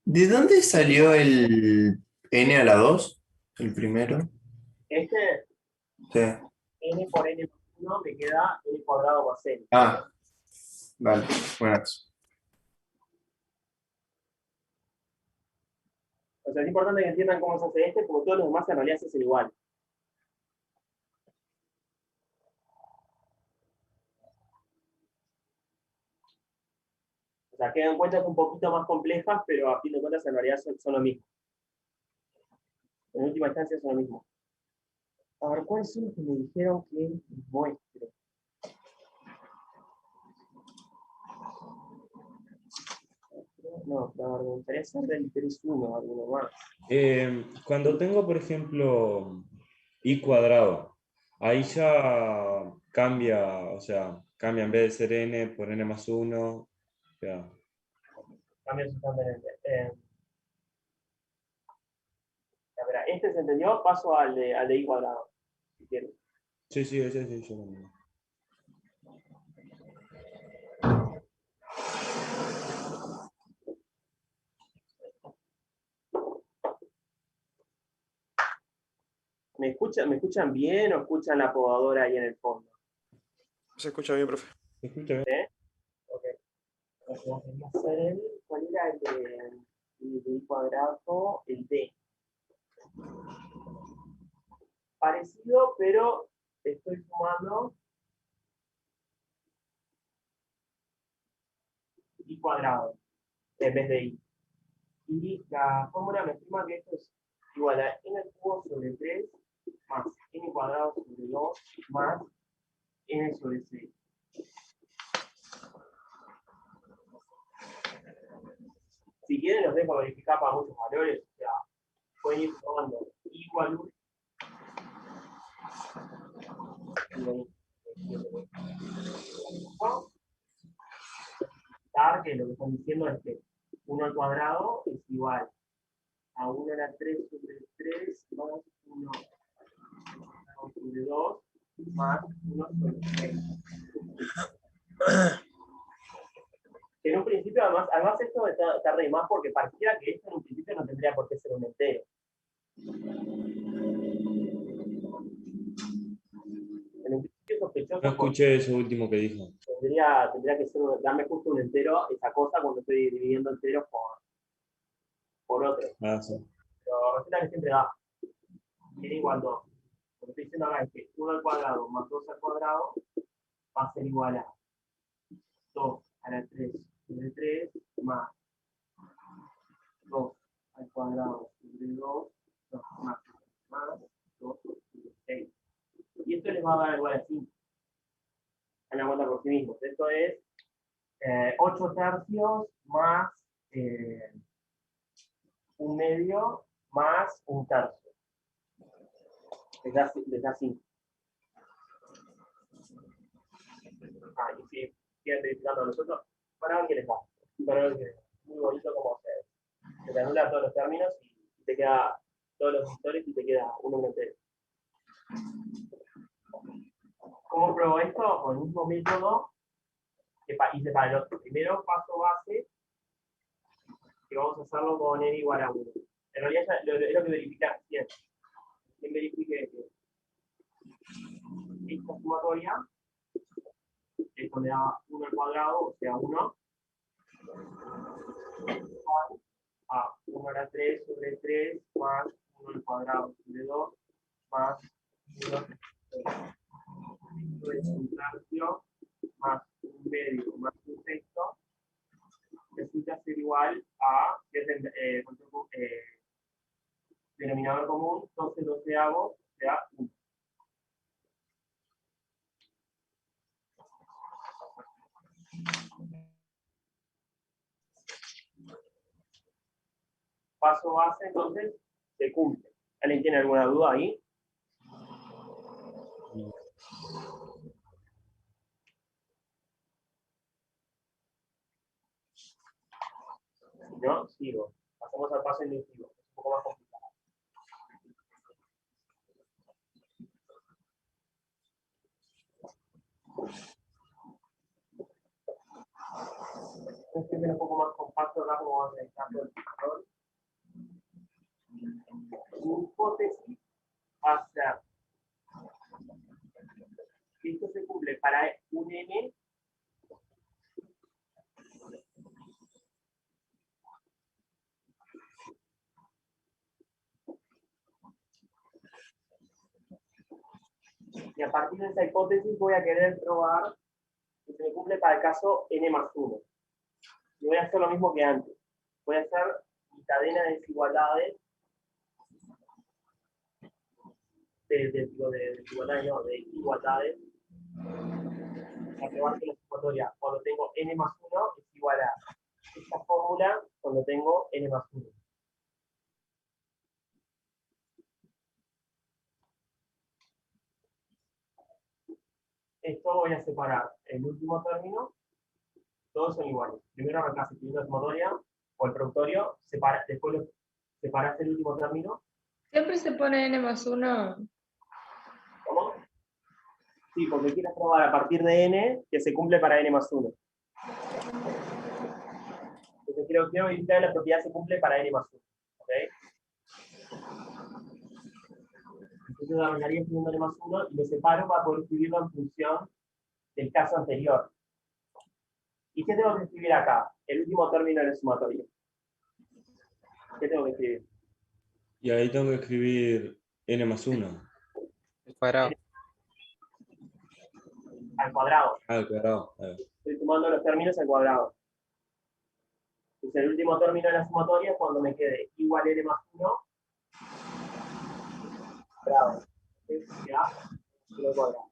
¿De dónde salió el n a la 2? El primero. Este, Sí. n por n más 1 me queda n cuadrado más n. Ah, vale, buenas. O sea, es importante que entiendan cómo se hace este, porque todos los demás en realidad se hacen igual. O sea, quedan cuentas un poquito más complejas, pero a fin de cuentas en realidad son lo mismo. En última instancia son lo mismo. A ver, ¿cuáles son los que me dijeron que muestre? No, me gustaría saber del 3-1, alguno más. Cuando tengo, por ejemplo, i cuadrado, ahí ya cambia, o sea, cambia en vez de ser n por n más 1. Ya. Cambia sustantivamente. Espera, ¿este se entendió? Paso al de i cuadrado, si quieren. Sí, sí, ese sí, yo también. ¿Me escuchan bien o escuchan la podadora ahí en el fondo? Se escucha bien, profe. ¿Se escucha bien? ¿Sí? Ok. ¿Cuál era el de i cuadrado? El d. Parecido, pero estoy sumando i cuadrado en vez de i. Y la fórmula me estima que esto es igual a n al cubo sobre 3 más n cuadrado sobre 2 más n sobre 6. Si quieren los dejo verificar para muchos valores, o sea, pueden ir probando igual 1. Que lo que están diciendo es que 1 al cuadrado es igual a 1 a la 3 sobre 3 más 1 sobre 2 más 1 sobre 6. En un principio, además esto está re más porque pareciera que esto en un principio no tendría por qué ser un entero. En un principio sospechoso. No escuché eso último que dijo. Tendría que ser darme justo un entero, esa cosa, cuando estoy dividiendo enteros por otro. Ah, sí. Pero resulta que siempre da. Tiene igual 2. Lo que estoy diciendo acá es que 1 al cuadrado más 2 al cuadrado va a ser igual a 2 a la 3 sobre 3 más 2 al cuadrado sobre 2 más 2 sobre 6. Y esto les va a dar igual a 5. En la cuenta por sí mismos. Esto es 8 tercios más 1 medio más 1 tercio. Les da 5. Y si quieren verificando a nosotros, para ver qué les da. Muy bonito como se te anula todos los términos y te queda todos los vectores y te queda uno entero. ¿Cómo pruebo esto? Con el mismo método que hice para el otro. Primero, paso base, que vamos a hacerlo con n igual a 1. En realidad es lo que verifica recién. Quien verifique que esta sumatoria es cuando da 1 al cuadrado, o sea 1, a 1 a la 3 sobre 3 más 1 al cuadrado sobre 2 más 1 es un tercio más 1 medio más 1 sexto, resulta ser igual a, que es el denominador común, 12 doceavos, o sea 1. Paso base, entonces, se cumple. ¿Alguien tiene alguna duda ahí? Si no, sigo. Pasemos al paso inductivo, es un poco más complicado. Este es un poco más compacto, acá como vamos a necesitar todo el factor. Mi hipótesis va a ser que esto se cumple para un n y a partir de esa hipótesis voy a querer probar que se me cumple para el caso n más 1. Y voy a hacer lo mismo que antes. Voy a hacer mi cadena de desigualdades, de igualdades, para probar que la sumatoria cuando tengo n más 1 es igual a esta fórmula cuando tengo n más 1. Esto voy a separar el último término, todos son iguales. Primero arrancas escribiendo la sumatoria o el productorio, después separas el último término. Siempre se pone n más 1. ¿Cómo? Sí, porque quieres probar a partir de n que se cumple para n más 1. Entonces quiero verificar que la propiedad se cumple para n más 1. ¿Ok? Entonces arrancaría escribiendo n más 1 y lo separo para poder escribirlo en función del caso anterior. ¿Y qué tengo que escribir acá? El último término de la sumatoria. ¿Qué tengo que escribir? Y ahí tengo que escribir n más 1. El cuadrado. Al cuadrado. Al cuadrado. Estoy sumando los términos al cuadrado. Entonces el último término de la sumatoria es cuando me quede igual n más 1 cuadrado. Ya, lo cuadrado.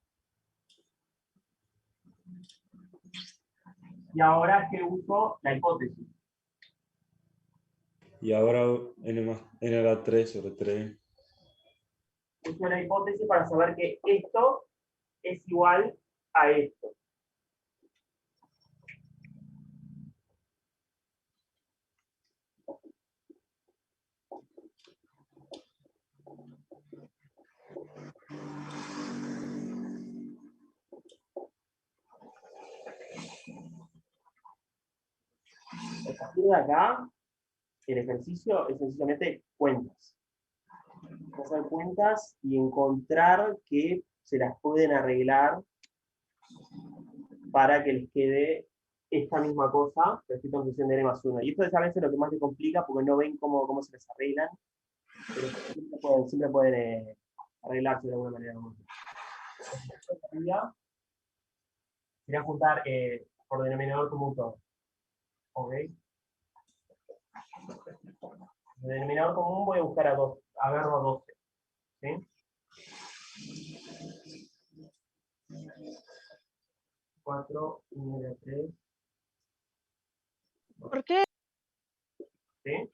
Y ahora que uso la hipótesis. Y ahora n a la 3 sobre 3. Uso la hipótesis para saber que esto es igual a esto. A partir de acá, el ejercicio es sencillamente cuentas. Hacer cuentas y encontrar que se las pueden arreglar para que les quede esta misma cosa, pero escrito en función de n más 1. Y esto es a veces lo que más les complica porque no ven cómo se les arreglan, pero siempre pueden arreglarse de alguna manera. Sería juntar por denominador común todo. ¿Ok? El denominador común voy a buscar agarro a 12. ¿Sí? 4, 1, 3. ¿Por qué? ¿Sí?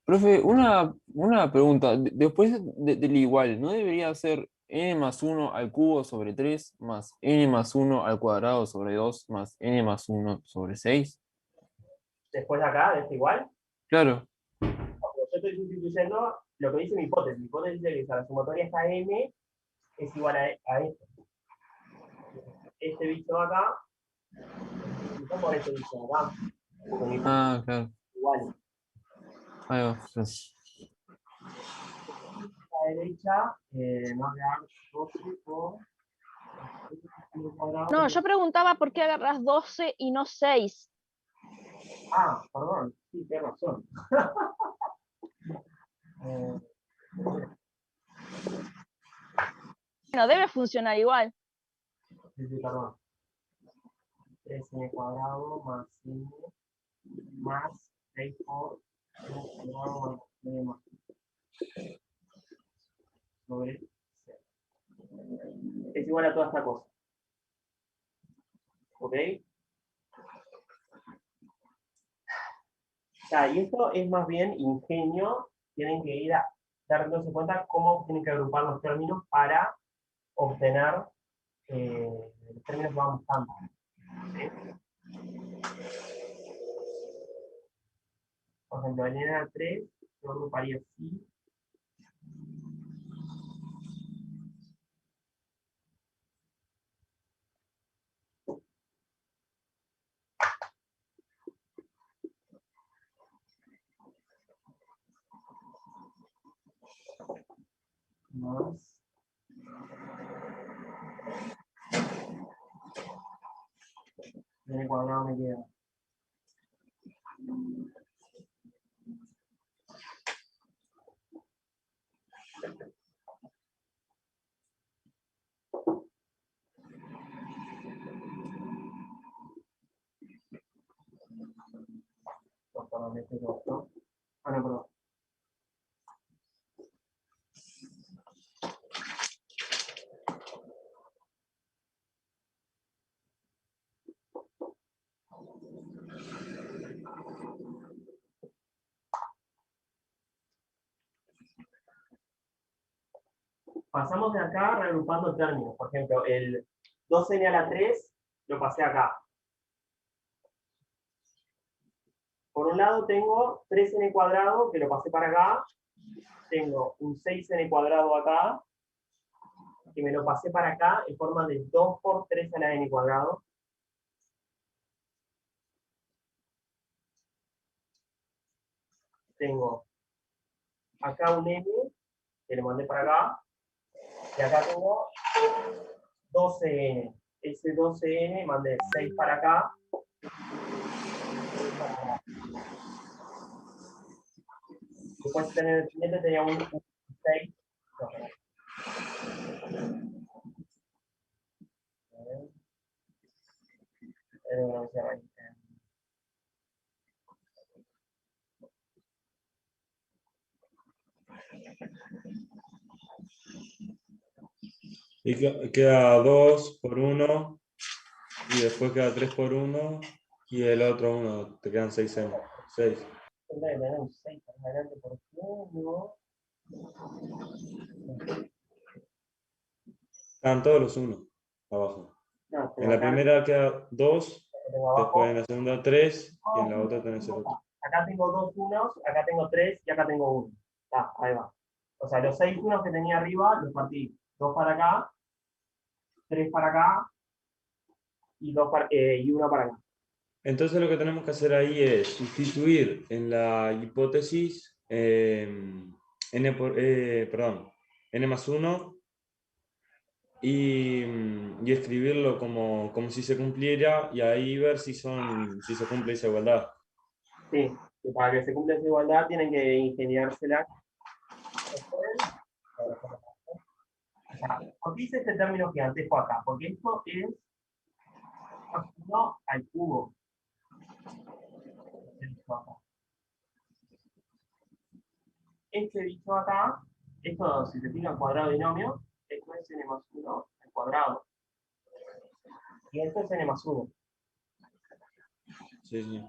Profe, una pregunta. Después del igual, ¿no debería ser n más 1 al cubo sobre 3 más n más 1 al cuadrado sobre 2 más n más 1 sobre 6? Después de acá, de este igual. Claro. Yo estoy sustituyendo lo que dice mi hipótesis. Mi hipótesis dice que la sumatoria esta n es igual a esto. Este bicho de acá, por este bicho de acá. Ah, claro. Igual. Ahí va. Gracias. A la derecha, no agarrar 12 por... No, yo preguntaba por qué agarras 12 y no 6. Ah, perdón. Sí, tienes razón. Bueno, debe funcionar igual. Sí, perdón. 3n cuadrado más n más 6 por n cuadrado más n más sobre 6. Es igual a toda esta cosa. ¿Ok? Y esto es más bien ingenio. Tienen que ir dándose cuenta cómo tienen que agrupar los términos para obtener los términos que van buscando. ejemplo, el n a la 3 lo agruparía así. Más. En el cuadrado me queda. Perdón, este es otro. Ah, no, perdón. Pasamos de acá reagrupando términos. Por ejemplo, el 2n a la 3 lo pasé acá. Por un lado tengo 3n cuadrado, que lo pasé para acá. Tengo un 6n cuadrado acá, que me lo pasé para acá en forma de 2 por 3 a la n cuadrado. Tengo acá un n, que lo mandé para acá. Y acá tengo 12n. Ese 12n mandé 6 para acá. Después tener el siguiente tenía un 6. Y queda 2 por 1, y después queda 3 por 1, y el otro 1, te quedan 6 en 6. Tendré que tener un 6 para adelante por 1. Están todos los 1 abajo. No, En la acá primera queda 2, tengo abajo. después en la segunda 3, y en la otra tenés el otro. Acá tengo 2 unos, acá tengo 3 y acá tengo 1. Ahí va. O sea, los 6 unos que tenía arriba los partí 2 para acá, 3 para acá y 1 para acá. Entonces lo que tenemos que hacer ahí es sustituir en la hipótesis n más 1 y escribirlo como si se cumpliera y ahí ver si se cumple esa igualdad. Sí, y para que se cumpla esa igualdad tienen que ingeniársela. ¿Por qué hice este término gigantesco acá? Porque esto es 1 al cubo. Este bicho acá, esto si se fija en cuadrado binomio, esto es n más 1 al cuadrado. Y esto es n más 1. Sí, sí.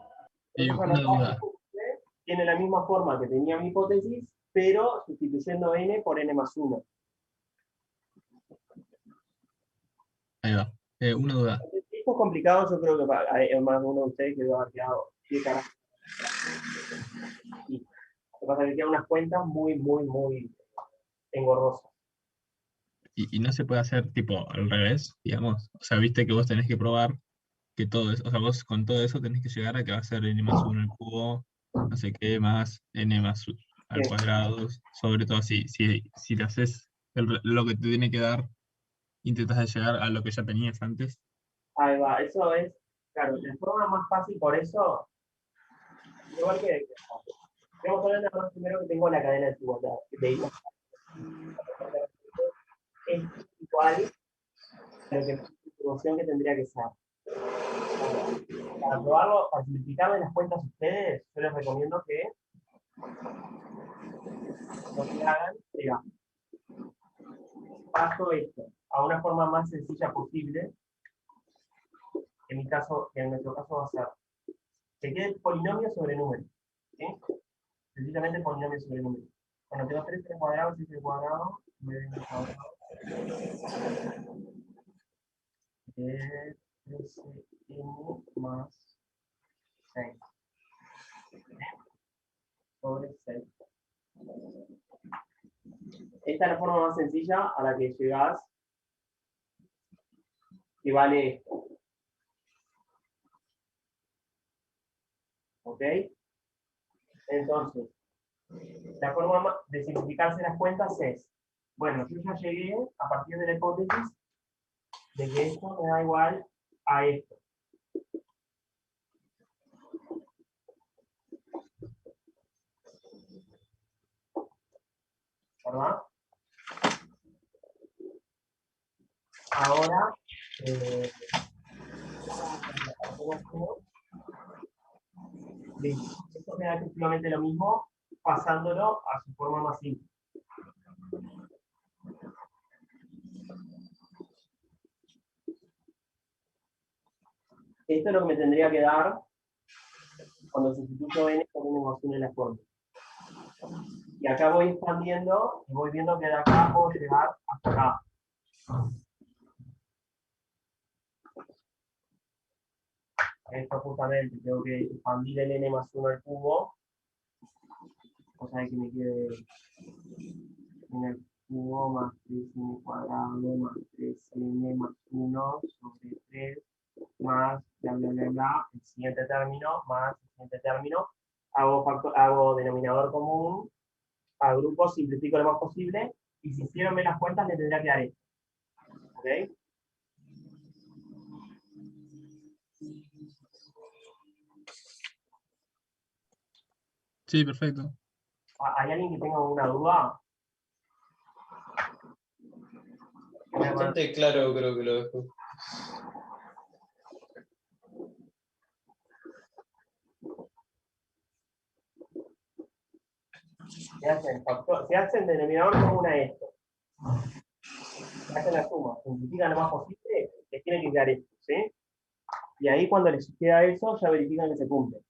Entonces, Una duda. tiene la misma forma que tenía mi hipótesis, pero sustituyendo n por n más 1. Ahí va. Una duda. Esto es complicado, yo creo que hay más de uno de ustedes que debe haber quedado. ¿Qué carajo? Sí. Lo que pasa es que quedan unas cuentas muy engorrosas. Y no se puede hacer tipo al revés, digamos. O sea, viste que vos tenés que probar que todo eso, o sea, vos con todo eso tenés que llegar a que va a ser n más 1 al cubo, no sé qué, más n más al cuadrado, sobre todo si le haces lo que te tiene que dar, intentas llegar a lo que ya tenías antes. Ahí va, eso es, claro, la forma más fácil por eso, igual que, vamos a hablar más primero que tengo la cadena de desigualdad, es igual a lo que la distribución que tendría que ser. Para probarlo, para simplificarle las cuentas a ustedes, yo les recomiendo que lo que hagan sea, paso esto a una forma más sencilla posible. En nuestro caso va a ser que quede polinomio sobre número. ¿Sí? Sencillamente polinomio sobre número. Bueno, tengo 3 al cuadrado, 6 al cuadrado, 9 al cuadrado. 13n más 6. sobre 6. Esta es la forma más sencilla a la que llegás, que vale esto. ¿Ok? Entonces, la forma de simplificarse las cuentas es, bueno, yo ya llegué a partir de la hipótesis de que esto me da igual a esto. ¿Verdad? Ahora, esto me da efectivamente lo mismo, pasándolo a su forma más simple. Esto es lo que me tendría que dar cuando sustituyo n por n más 1 en la forma. Y acá voy expandiendo y voy viendo que de acá puedo llegar hasta acá. Esto justamente tengo que expandir el n más 1 al cubo, cosa de que me quede en el cubo más 3n cuadrado más 3n más 1 sobre 3 más bla bla bla bla, el siguiente término más el siguiente término. Hago denominador común, agrupo, simplifico lo más posible, y si hicieron bien las cuentas le tendría que dar esto. ¿Ok? Sí, perfecto. ¿Hay alguien que tenga alguna duda? Bastante claro creo que lo dejo. Se hacen denominador común a esto. Se hacen la suma, simplifican lo más posible, les tiene que quedar esto, ¿sí? Y ahí cuando les queda eso, ya verifican que se cumple.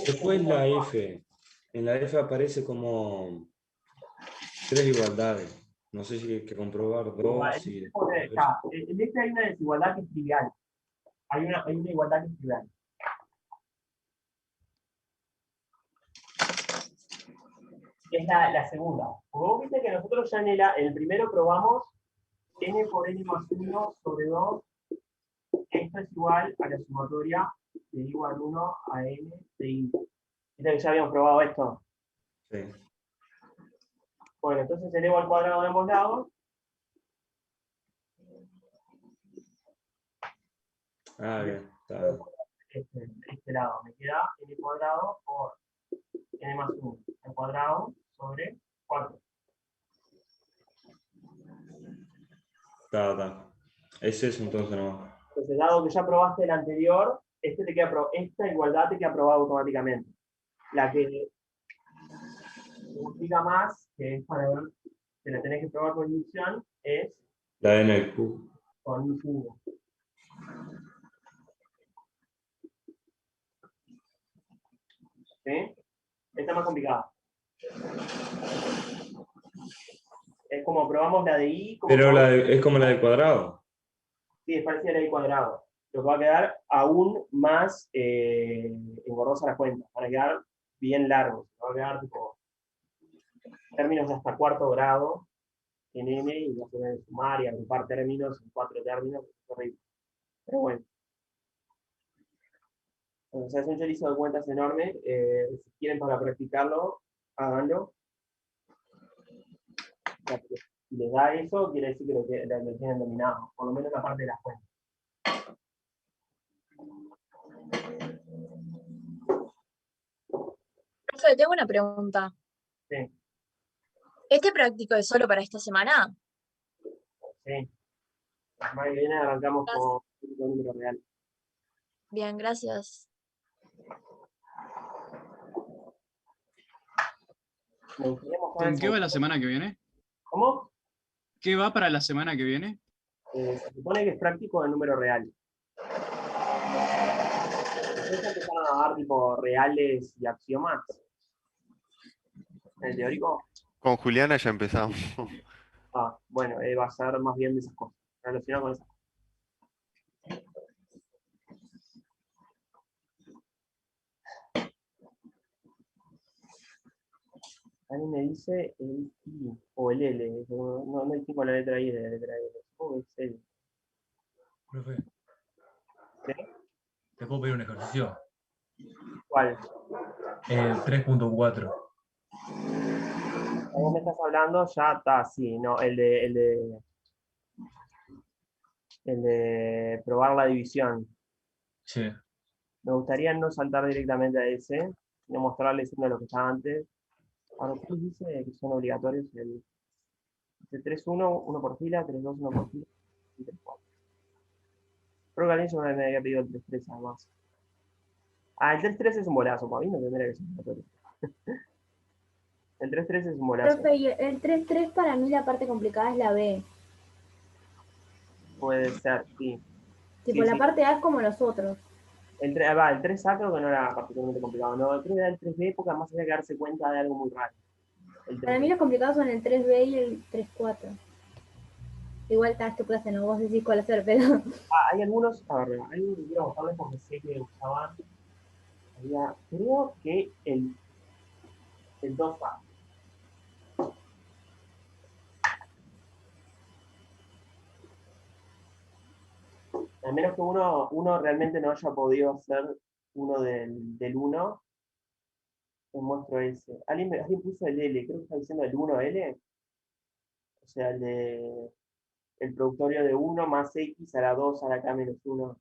Después la F. En la F aparece como 3 igualdades. No sé si hay que comprobar 2. En este hay una desigualdad que es trivial. Hay una igualdad que es trivial. Es la segunda. Como vos viste que nosotros ya en el primero probamos n por n más 1 sobre 2. Esto es igual a la sumatoria de igual 1 a n de i. ¿Viste que ya habíamos probado esto? Sí. Bueno, entonces elevo al cuadrado de ambos lados. Ah, bien. Está. Este lado me queda n cuadrado por n más 1 al cuadrado sobre 4. Está. Es eso entonces no. Entonces, dado que ya probaste el anterior, esta igualdad te queda aprobada automáticamente. La que se complica más, que es para ver que la tenés que probar con inducción, es La de n al cubo. con un cubo. ¿Sí? Esta es más complicada. Es como probamos la de i. Pero es como la del cuadrado. Sí, es parecida a la de i cuadrado. Lo que va a quedar aún más engorrosa la cuenta. Van a quedar bien largos. Va a quedar tipo términos de hasta cuarto grado en n, y vas a tener que sumar y agrupar términos en 4 términos. Es horrible. Pero bueno. O sea, es un chorizo de cuentas enorme. Si quieren para practicarlo, háganlo. Si les da eso, quiere decir que lo tienen dominado, por lo menos la parte de las cuentas. Profe, tengo una pregunta. Sí, ¿Este práctico es solo para esta semana? sí. La semana que viene arrancamos con un número real. Bien, gracias. ¿Con qué va la semana que viene? ¿Cómo? ¿Qué va para la semana que viene? Se supone que es práctico de número real. Después empezaron a dar tipo reales y axiomas. ¿En el teórico? Con Juliana ya empezamos. Bueno, va a ser más bien de esas cosas. Relacionado con esas cosas. Alguien me dice el I o el L. No distingo la letra I de la letra L. Supongo que es el. Profe, ¿Sí? ¿te puedo pedir un ejercicio? ¿Cuál? 3.4. Vos me estás hablando, ya está, sí, no, el de probar la división. Sí. Me gustaría no saltar directamente a ese, sino mostrarles uno de los que estaba antes. Ahora, ¿qué dice que son obligatorios? El 3-1, uno por fila, 3-2, uno por fila, y 3-4. Creo que alguien ya me había pedido el 3-3 además. Ah, el 3-3 es un bolazo, para mí no tendría que ser obligatorio. El 3-3 es un bolazo. Profe, y el 3-3 para mí la parte complicada es la B. Puede ser, sí. Tipo, Sí, la sí. parte A es como los otros. El 3A creo que no era particularmente complicado, no, creo que era el 3B porque además había que darse cuenta de algo muy raro. Para mí los complicados son el 3B y el 3-4. Igual está tu clase, no vos decís cuál hacer, pero... Hay algunos, a ver, hay unos que quiero mostrarles porque sé que usaban, creo que el 2A. A menos que uno realmente no haya podido hacer uno del 1, te muestro ese. ¿Alguien puso el L? Creo que está diciendo el 1L. O sea, el productorio de 1 más X a la 2 a la K menos 1.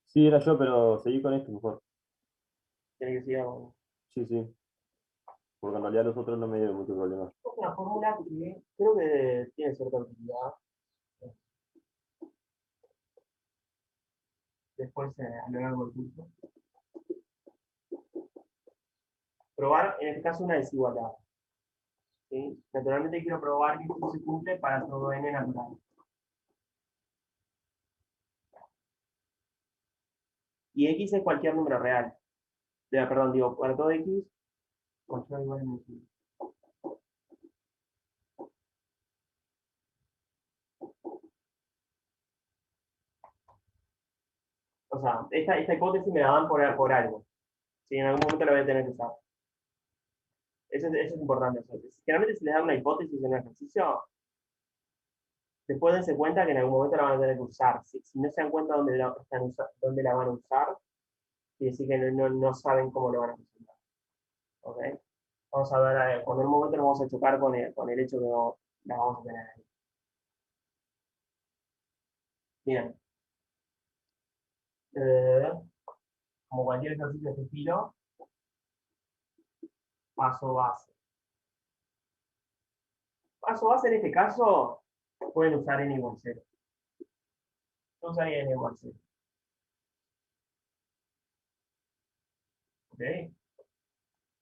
Sí, era yo, pero seguí con esto mejor. Tiene que ser con... Sí, sí. Porque en realidad los otros no me dieron mucho problema. Es una fórmula que creo que tiene cierta utilidad. Después, a lo largo del curso. Probar, en este caso, una desigualdad. ¿Sí? Naturalmente quiero probar que esto se cumple para todo n natural. Y x es cualquier número real. Perdón, digo, para todo x, cualquier igual a -1. O sea, esta hipótesis me la dan por algo. ¿Sí? En algún momento la voy a tener que usar. Eso es importante. O sea, generalmente si les da una hipótesis en un ejercicio, después dense cuenta que en algún momento la van a tener que usar. Si no se dan cuenta dónde la van a usar, quiere decir que no saben cómo lo van a presentar. ¿Ok? Vamos a ver, cuando en un momento nos vamos a chocar con el hecho que no la vamos a tener ahí. Bien. Como cualquier ejercicio de este estilo, paso base. Paso base en este caso, pueden usar n igual 0. Yo usaría n igual 0. ¿Ok? ¿Qué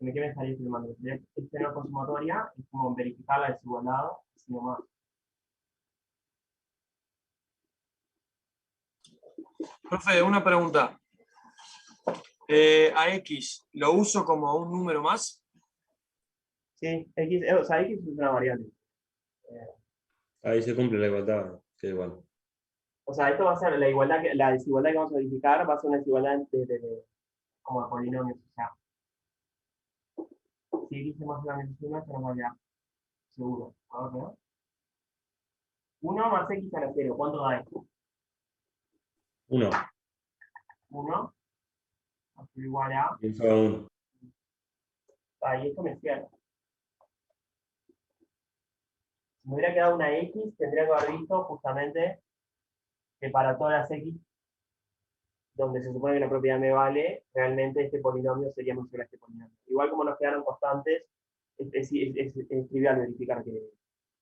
me estaría filmando? Este no es con sumatoria, es como verificar la desigualdad, así nomás. Profe, una pregunta. ¿A X lo uso como un número más? Sí, o sea, X es una variable. Ahí se cumple la igualdad, que igual. O sea, esto va a ser la desigualdad que vamos a verificar, va a ser una desigualdad como de polinomios. O sea, si X es más grande que 1, esto nos va a quedar seguro. A ver, ¿no? 1 más X a la 0, ¿cuánto da esto? 1. 1 igual a... Y eso a 1. Y esto me cierra. Si me hubiera quedado una X, tendría que haber visto justamente que para todas las X, donde se supone que la propiedad me vale, realmente este polinomio sería mayor a este polinomio. Igual como nos quedaron constantes, es trivial verificar que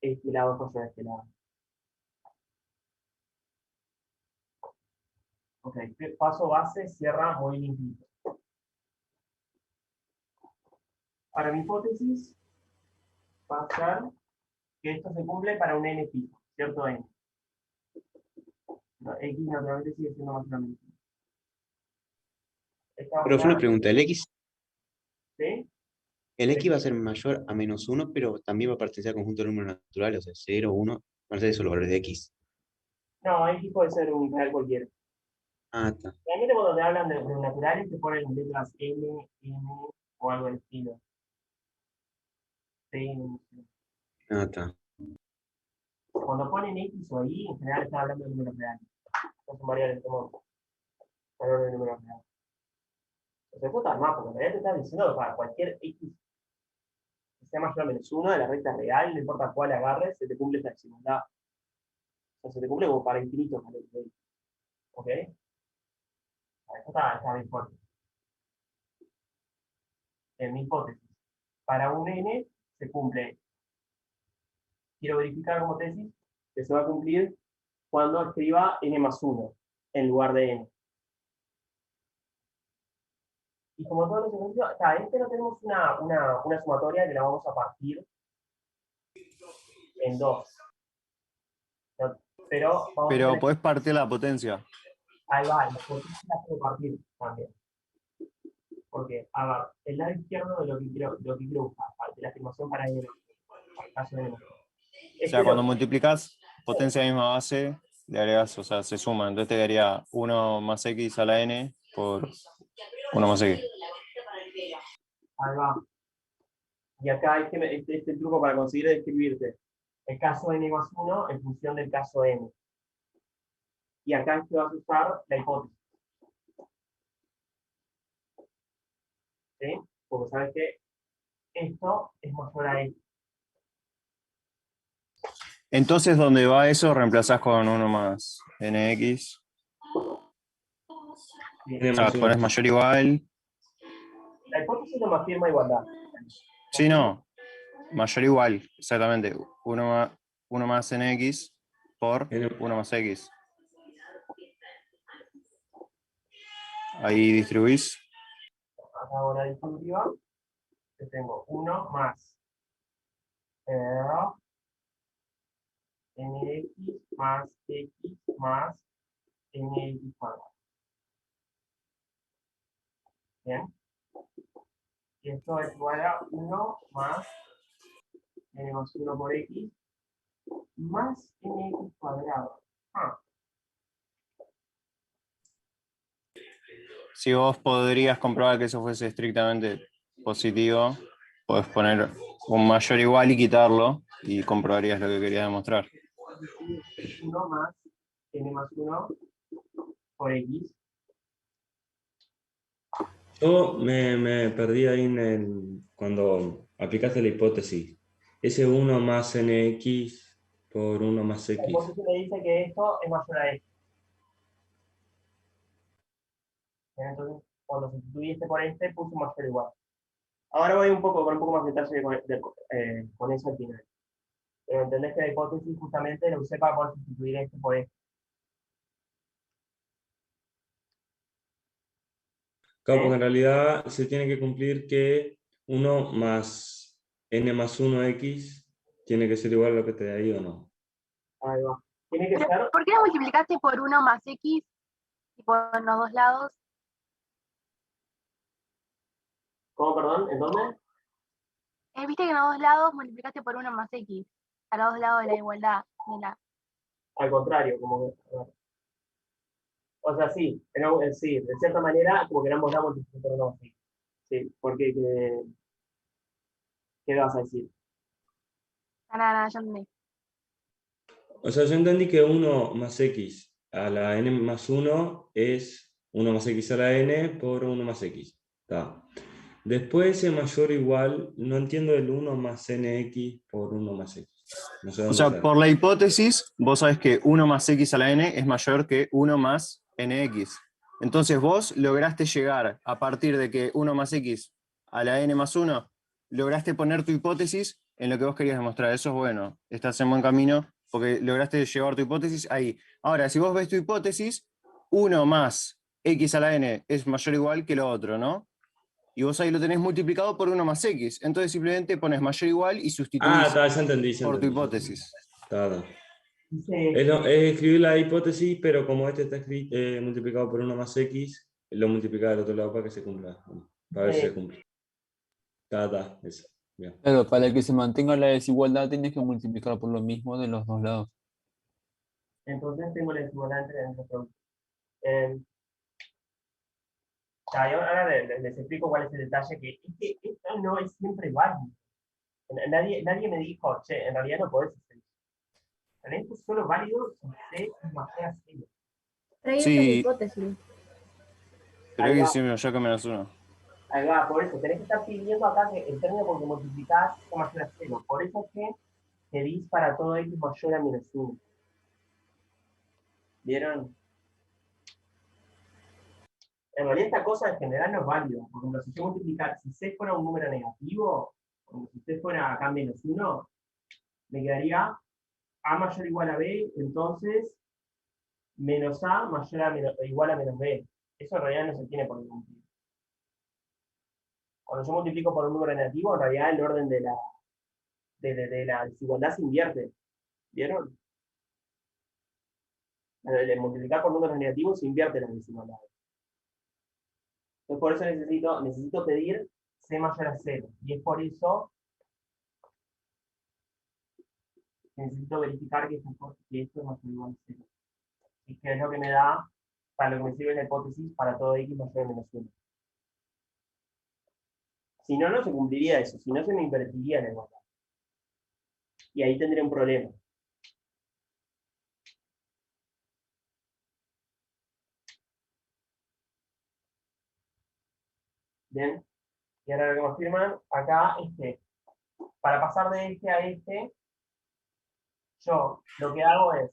este lado es mayor a este lado. Ok, paso base, cierra muy limpito. Ahora mi hipótesis va a ser que esto se cumple para un n fijo, ¿cierto? N. No, X naturalmente sigue siendo más grande. Pero fue una pregunta, ¿Sí? el X va a ser mayor a -1, pero también va a pertenecer al conjunto de números naturales, o sea, 0, 1, van a ser esos los valores de X. No, X puede ser un real cualquiera. Ah, está. Realmente cuando te hablan de naturales te ponen letras N, M o algo del estilo. Sí, no sé. Ah, está. Cuando ponen X o Y, en general están hablando de números reales. No son variables, somos valores de números reales. O sea, puta más, porque en realidad te estás diciendo que para cualquier X que sea mayor a -1 de la recta real, no importa cuál agarres, se te cumple esta desigualdad. O sea, se te cumple como para infinito. ¿Ok? Esto está bien fuerte. En mi hipótesis, para un n se cumple. Quiero verificar como tesis que se va a cumplir cuando escriba n+1 en lugar de n. Y como todos los ejercicios, este no tenemos una sumatoria que la vamos a partir en 2. Pero vamos a Pero tener, podés partir la potencia. ahí va, la potencia la puedo partir también. Porque, a ver, el lado izquierdo de lo que quiero buscar, de la afirmación para n, para el caso de n. O sea, cuando multiplicas potencia misma base, le agregas, o sea, se suma. Entonces te daría 1 más x a la n por 1 más x. Ahí va. Y acá este truco para conseguir describirte el caso n+1 en función del caso n. Y acá es que vas a usar la hipótesis. ¿Sí? Porque sabes que esto es mayor a esto. Entonces, donde va eso, reemplazás con 1 más nx. O sea, pones mayor o igual. La hipótesis no me afirma igualdad. Sí, no. Mayor o igual, exactamente. 1 más nx por 1 más x. Ahí distribuís. Acá hago la distributiva. Que tengo 1 más nx más x más nx cuadrado. Bien. Y esto es igual a 1 más n+1 por x más nx cuadrado. Si vos podrías comprobar que eso fuese estrictamente positivo, podés poner un mayor o igual y quitarlo y comprobarías lo que querías demostrar. 1 más n+1 por x. Yo me perdí ahí cuando aplicaste la hipótesis. Ese 1 más nx por 1 más La x. hipótesis me dice que esto es mayor a esto. Entonces, cuando sustituiste por este, puse mayor o igual. Ahora voy con un poco más de detalle con eso al final. Pero entendés que la hipótesis justamente lo usé para poder sustituir este por este. Claro, porque en realidad se tiene que cumplir que 1 más n+1x tiene que ser igual a lo que te da ahí o no. Ahí va. Tiene que ser. ¿Por qué lo multiplicaste por 1 más x y por los dos lados? ¿Cómo, perdón? ¿En dónde? Viste que en los dos lados multiplicaste por 1 más x, a los dos lados de la igualdad. Al contrario, como que. O sea, sí, pero, sí, de cierta manera, como que en ambos lados multiplicar por 1 más x. Sí, porque ¿qué vas a decir? Nada, yo entendí. O sea, yo entendí que 1 más x a la n+1 es 1 más x a la n por 1 más x. Está. Después ese mayor o igual, no entiendo el 1 más nx por 1 más x. No sé O dónde sea, sale. por la hipótesis, vos sabés que 1 más x a la n es mayor que 1 más nx. Entonces vos lograste llegar a partir de que 1 más x a la n+1, lograste poner tu hipótesis en lo que vos querías demostrar. Eso es bueno, estás en buen camino porque lograste llevar tu hipótesis ahí. Ahora, si vos ves tu hipótesis, 1 más x a la n es mayor o igual que lo otro, ¿no? Y vos ahí lo tenés multiplicado por 1 más x. Entonces simplemente pones mayor o igual y sustituís Ya entendí. por tu hipótesis. Está. Es escribir la hipótesis, pero como este está multiplicado por 1 más x, lo multiplica del otro lado para que se cumpla. Para ver si se cumple. Está, eso. Bien. Claro, para que se mantenga la desigualdad tienes que multiplicar por lo mismo de los dos lados. Entonces tengo la desigualdad entre los productos. Ya, y ahora les explico cuál es el detalle, que es que esto no es siempre válido. Nadie me dijo, che, en realidad no podés hacer eso. Esto es solo válido si C es mayor a 0. Pero ahí esa es la Sí, hipótesis. pero Ahí hay que va. decir mayor que -1. Ahí va, por eso, tenés que estar pidiendo acá que el término porque multiplicás es mayor a 0. Por eso es que pedís para todo x mayor a -1. ¿Vieron? En realidad esta cosa en general no es válida. Por ejemplo, si yo multiplicar, si C fuera un número negativo, como si C fuera acá -1, me quedaría A mayor o igual a B, entonces menos A mayor a igual a menos B. Eso en realidad no se tiene por qué cumplir. Cuando yo multiplico por un número negativo, en realidad el orden de la desigualdad se invierte. ¿Vieron? El multiplicar por números negativos se invierte la desigualdad. Entonces por eso necesito pedir C mayor a 0. Y es por eso que necesito verificar que esto es mayor o igual a 0. Y que es lo que me da, para lo que me sirve la hipótesis, para todo x mayor a -1. Si no, no se cumpliría eso. Si no, se me invertiría la igualdad. Y ahí tendría un problema. Bien. Y ahora lo que me afirman acá es que para pasar de este a este, yo lo que hago es,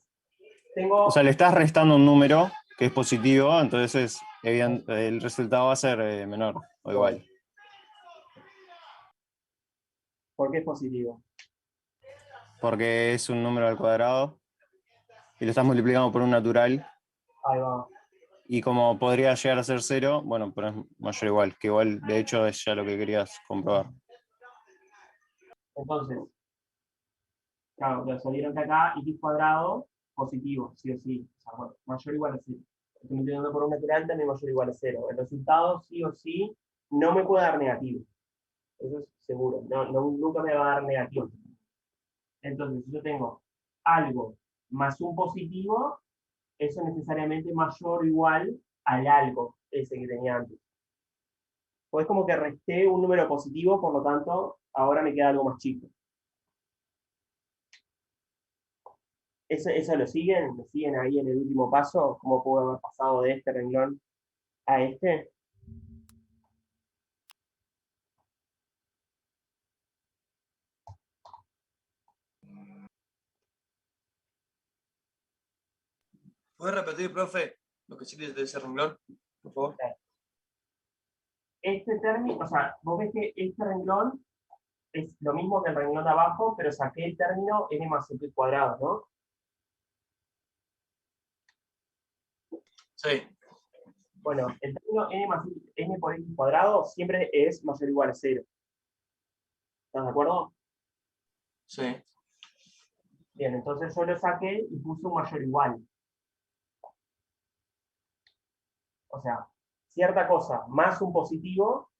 O sea, le estás restando un número que es positivo, entonces el resultado va a ser menor o igual. ¿Por qué es positivo? Porque es un número al cuadrado y lo estás multiplicando por un natural. Ahí va. Y como podría llegar a ser 0, bueno, pero es mayor o igual, que igual de hecho es ya lo que querías comprobar. Entonces, claro, lo salieron que acá x cuadrado positivo, sí o sí. O sea, bueno, mayor o igual a 0. Estoy multiplicando por un natural también mayor o igual a 0. El resultado sí o sí no me puede dar negativo. Eso es seguro. Nunca me va a dar negativo. Entonces, si yo tengo algo más un positivo, eso es necesariamente mayor o igual al algo ese que tenía antes. Pues como que resté un número positivo, por lo tanto, ahora me queda algo más chico. ¿Eso lo siguen? ¿Me siguen ahí en el último paso? ¿Cómo puedo haber pasado de este renglón a este? ¿Puedes repetir, profe, lo que sí de ese renglón, por favor? Este término, o sea, vos ves que este renglón es lo mismo que el renglón de abajo, pero saqué el término n más x cuadrado, ¿no? Sí. Bueno, el término n por x cuadrado siempre es mayor o igual a 0. ¿Estás de acuerdo? Sí. Bien, entonces yo lo saqué y puse un mayor o igual. O sea, cierta cosa más un positivo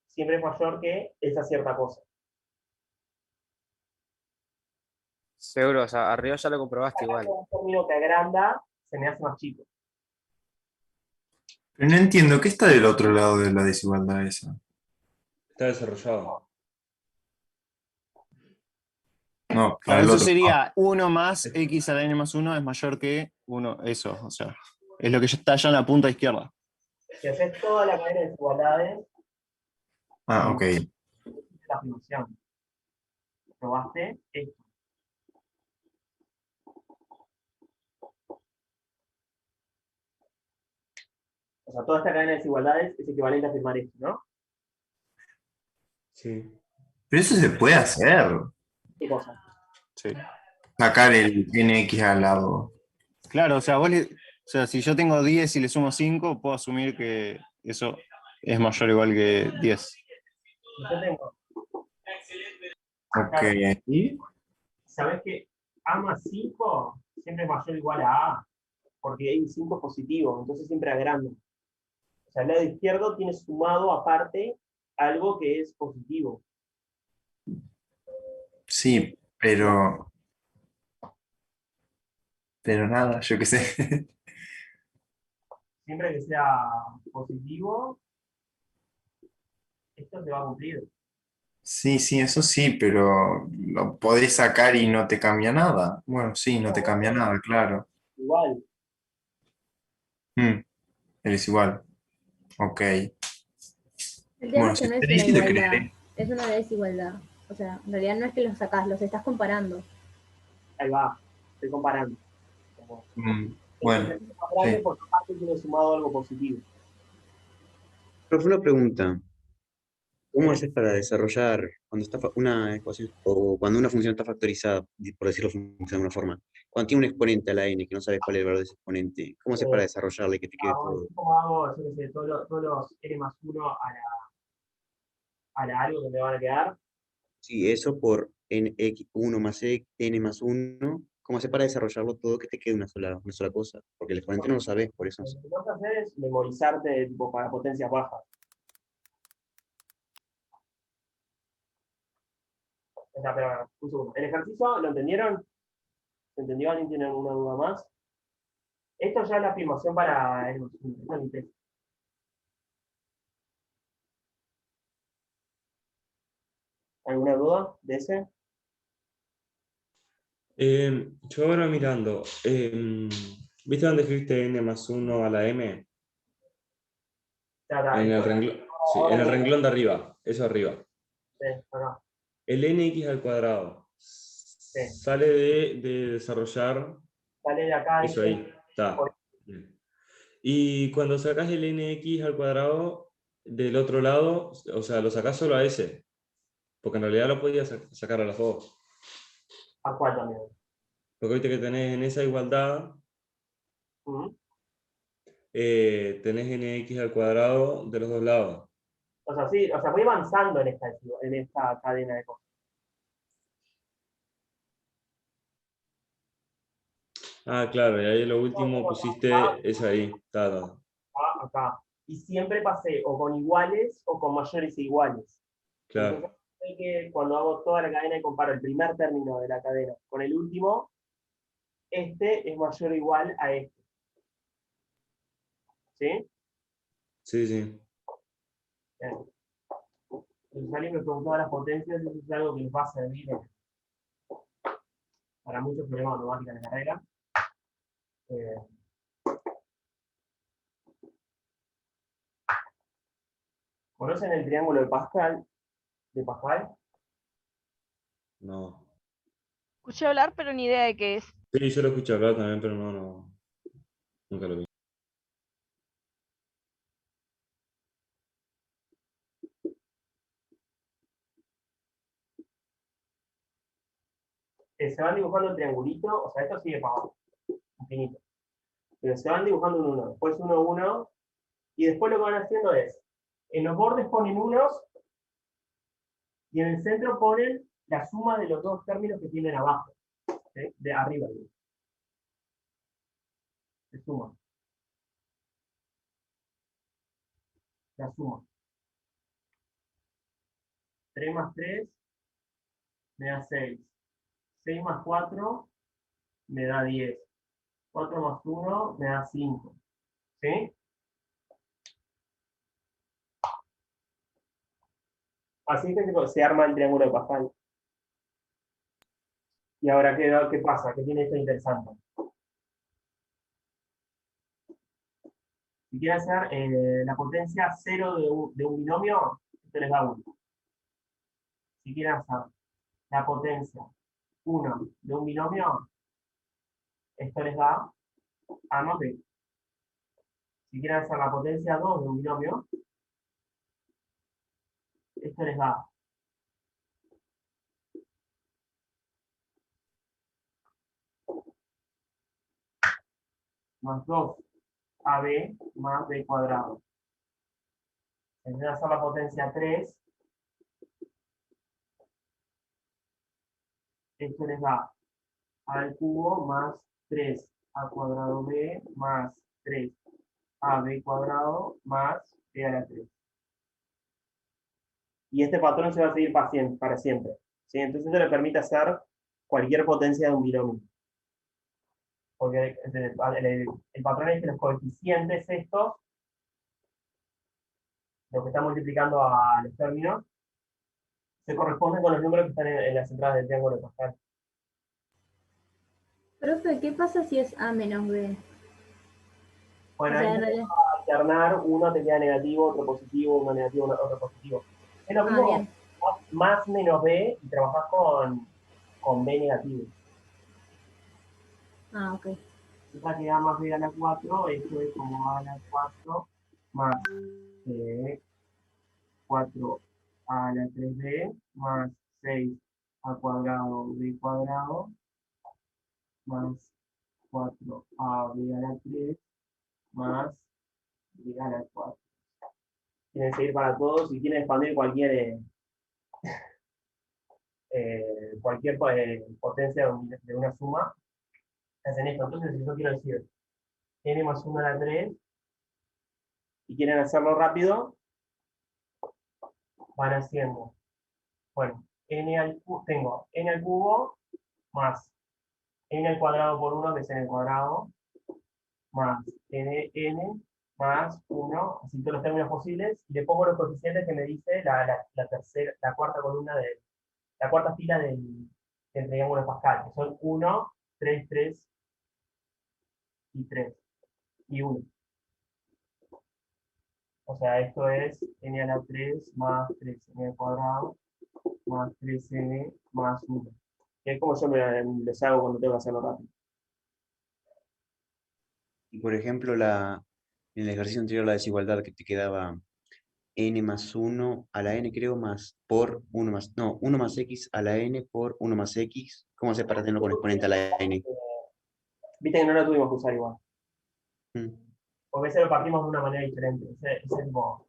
siempre es mayor que esa cierta cosa. Seguro, o sea, arriba ya lo comprobaste igual. Un término que agranda se me hace más chico. Pero no entiendo, ¿qué está del otro lado de la desigualdad esa? Está desarrollado. No, Claro, para el eso otro. sería 1 más x a la n más 1 es mayor que 1, eso, o sea, es lo que ya está allá en la punta izquierda. Si haces toda la cadena de desigualdades, Ah, ok. la función. Probaste esto. O sea, toda esta cadena de desigualdades es equivalente a afirmar esto, ¿no? Sí. Pero eso se puede hacer. ¿Qué cosa? Sí. Sacar el nx al lado. Claro, o sea, o sea, si yo tengo 10 y le sumo 5, puedo asumir que eso es mayor o igual que 10. Yo tengo. Ok. ¿Y? ¿Sabes que A más 5 siempre es mayor o igual a A? Porque hay un 5 positivo, entonces siempre agranda. O sea, el lado izquierdo tiene sumado aparte algo que es positivo. Sí, pero nada, yo qué sé. Siempre que sea positivo, esto se va a cumplir. Sí, sí, eso sí, pero lo podés sacar y no te cambia nada. Bueno, sí, no te cambia nada, claro. Igual. Mm, él es igual. Ok. El tema Bueno, es si que no es usted una dice, le igualdad, creeré. es una desigualdad. O sea, en realidad no es que los sacás, los estás comparando. Ahí va, estoy comparando. Este Bueno, ejercicio es más grande sí. porque aparte tiene sumado algo positivo. Profe, una pregunta. ¿Cómo haces para desarrollar cuando está una ecuación o cuando una función está factorizada, por decirlo de alguna forma? Cuando tiene un exponente a la n que no sabes cuál es el valor de ese exponente, ¿cómo haces para desarrollarle y que te quede todo? ¿Cómo hago, yo qué sé, todos los n más 1 a la algo que me van a quedar? Sí, eso por n1 más n más 1. ¿Cómo haces para desarrollarlo todo que te quede una sola cosa? Porque el exponente no lo sabes, por eso. Lo que tengo que hacer es memorizarte tipo, para potencias bajas. O sea, pero, un segundo. ¿El ejercicio lo entendieron? ¿Se entendió? ¿Alguien tiene alguna duda más? Esto ya es la afirmación para el test. ¿Alguna duda de ese? Yo ahora mirando, ¿viste dónde escribiste n más 1 a la m? En el renglón, sí, en el renglón de arriba, eso arriba. Sí, acá. El nx al cuadrado sale de desarrollar Sale de acá. eso ahí, está. Bien. Y cuando sacas el nx al cuadrado del otro lado, o sea, lo sacás solo a ese, porque en realidad lo podías sacar a las dos. ¿A cuál también? Porque viste que tenés en esa igualdad, tenés nx al cuadrado de los dos lados. O sea, sí, o sea, voy avanzando en esta cadena de cosas. Ah, claro, y ahí lo último pusiste es ahí. Está. Acá. Y siempre pasé o con iguales o con mayores e iguales. Claro. Entonces, sé que cuando hago toda la cadena y comparo el primer término de la cadena con el último, este es mayor o igual a este. ¿Sí? Sí, sí. Bien. Entonces alguien me preguntaba las potencias, eso es algo que les va a servir para muchos problemas de matemática en la carrera. ¿Conocen el triángulo de Pascal? ¿De Pascal? No. Escuché hablar, pero ni idea de qué es. Sí, yo lo escuché hablar también, pero no. Nunca lo vi. Se van dibujando el triangulito, o sea, esto sigue para abajo, infinito. Pero se van dibujando un 1, después 1, 1, y después lo que van haciendo es, en los bordes ponen unos, y en el centro ponen la suma de los dos términos que tienen abajo, ¿sí? De arriba. Se suma. La suma. 3 más 3 me da 6. 6 más 4 me da 10. 4 más 1 me da 5. ¿Sí? Así es que se arma el triángulo de Pascal. Y ahora, ¿qué pasa? ¿Qué tiene esto interesante? Si quieren hacer la potencia 0 de un binomio, esto les da 1. Si quieren hacer la potencia 1 de un binomio, esto les da A más B. Si quieren hacer la potencia 2 de un binomio, esto les da más 2AB más B cuadrado. En vez de hacer la potencia 3, esto les da A al cubo más 3A cuadrado B más 3AB cuadrado más B a la 3. Y este patrón se va a seguir para siempre. ¿Sí? Entonces esto le permite hacer cualquier potencia de un binomio. Porque el patrón es que los coeficientes estos lo que está multiplicando a los términos, se corresponde con los números que están en las entradas del triángulo de Pascal. Profe, ¿qué pasa si es A menos B? Bueno, O sea, ahí en te realidad. vas a alternar, uno te queda negativo, otro positivo, uno negativo, otro positivo. Es lo Ah, mismo, bien. más menos B y trabajás con B negativo. Ah, ok. Esta queda más B a la 4, esto es como A a la 4 más 4 a la 3B más 6 al cuadrado B cuadrado más 4AB a la 3 más B a la 4. Tienen que seguir para todos. Si quieren expandir cualquier potencia de una suma, hacen esto. Entonces, si yo quiero decir n más 1 a la 3 y quieren hacerlo rápido, van haciendo, bueno, tengo n al cubo más n al cuadrado por 1, que es n al cuadrado, más n más 1, así todos los términos posibles, y le pongo los coeficientes que me dice la cuarta columna la cuarta fila del triángulo de Pascal, que son 1, 3, 3 y 3, y 1. O sea, esto es n a la 3 más 3n al cuadrado más 3n más 1. Que es como yo les hago cuando tengo que hacerlo rápido. Y por ejemplo, en el ejercicio anterior la desigualdad que te quedaba n más 1 a la n, creo, más por 1 más, no, 1 más x a la n por 1 más x. ¿Cómo hacer para tenerlo con exponente a la n? Viste que no lo tuvimos que usar igual. Mm. Porque ese lo partimos de una manera diferente. Ese tipo,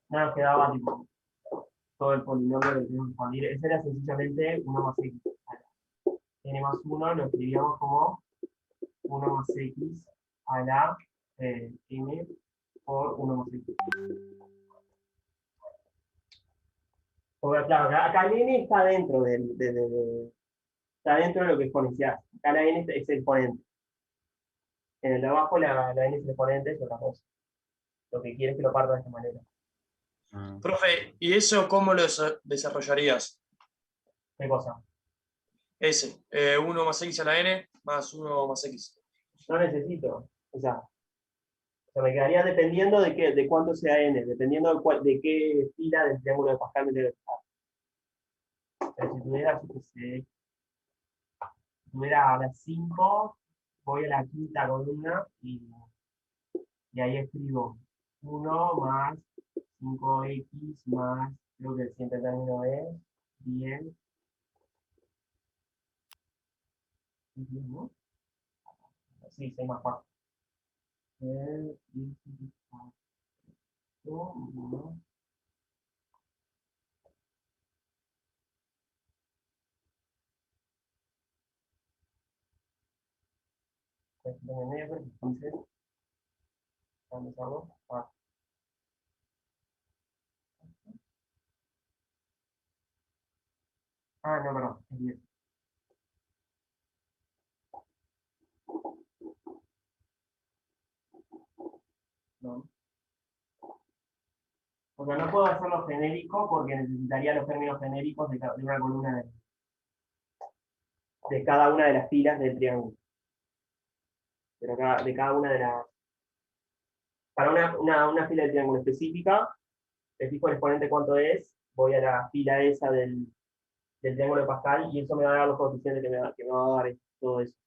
no nos quedaba tipo todo el polinomio que teníamos que expandir. Ese era sencillamente 1 más x. N más 1 lo escribíamos como 1 más x a la n por 1 más x. Porque claro, acá el n está dentro está dentro de lo que es exponencial. Acá la n es el exponente. En el de abajo la n es el exponente, es otra cosa. Lo que quiere es que lo parta de esta manera. Profe, ¿y eso cómo lo desarrollarías? ¿Qué cosa? Ese, 1 más x a la n más 1 más x. No necesito. O sea, me quedaría dependiendo de cuánto sea n, dependiendo de qué fila del triángulo de Pascal me debe estar. Pero si tuviera, yo qué sé, si tuviera a las 5, voy a la quinta columna y ahí escribo 1 más 5x más, creo que el siguiente término es 10. ¿No? Sí, 6 más 4. Entonces, ¿dónde estamos? No, perdón, es 10. No. O sea, no puedo hacerlo genérico porque necesitaría los términos genéricos de una columna de cada una de las filas del triángulo. Pero de cada una de las... Para una fila del triángulo específica, le fijo el exponente cuánto es, voy a la fila esa del triángulo de Pascal y eso me va a dar los coeficientes que me va a dar todo eso.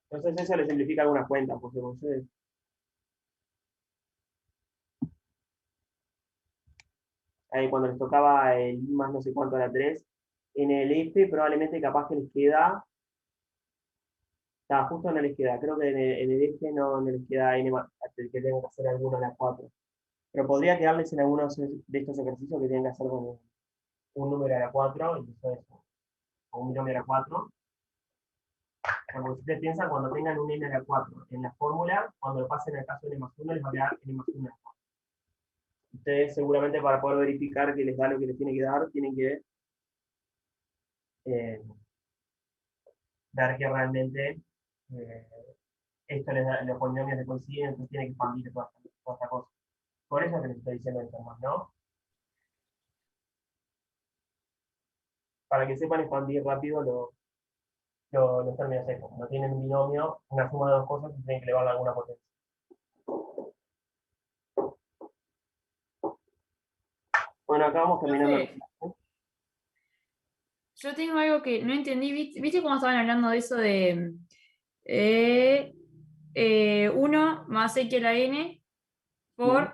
Entonces eso le simplifica algunas cuentas, porque ustedes... Ahí cuando les tocaba el I más no sé cuánto a la 3, en el F probablemente capaz que les queda... justo no les queda, creo que en el F no les queda N más, que tengan que hacer alguno a la 4. Pero podría quedarles en algunos de estos ejercicios que tienen que hacer con un número a la 4, y eso es, o un binomio a la 4. Como si ustedes piensan, cuando tengan un n a la 4 en la fórmula, cuando lo pasen al caso de n más 1, les va a quedar n más 1 a la 4. Ustedes seguramente para poder verificar que les da lo que les tiene que dar, tienen que ver que realmente esto les da los polinomios de coincidencia, entonces tiene que expandir toda esta cosa. Por eso es que les estoy diciendo esto más, ¿no? Para que sepan expandir rápido los términos estos. No tienen un binomio, una suma de dos cosas, y tienen que elevarla a alguna potencia. Bueno, acá vamos terminando. Yo tengo algo que no entendí. ¿Viste cómo estaban hablando de eso de 1 más x a la n por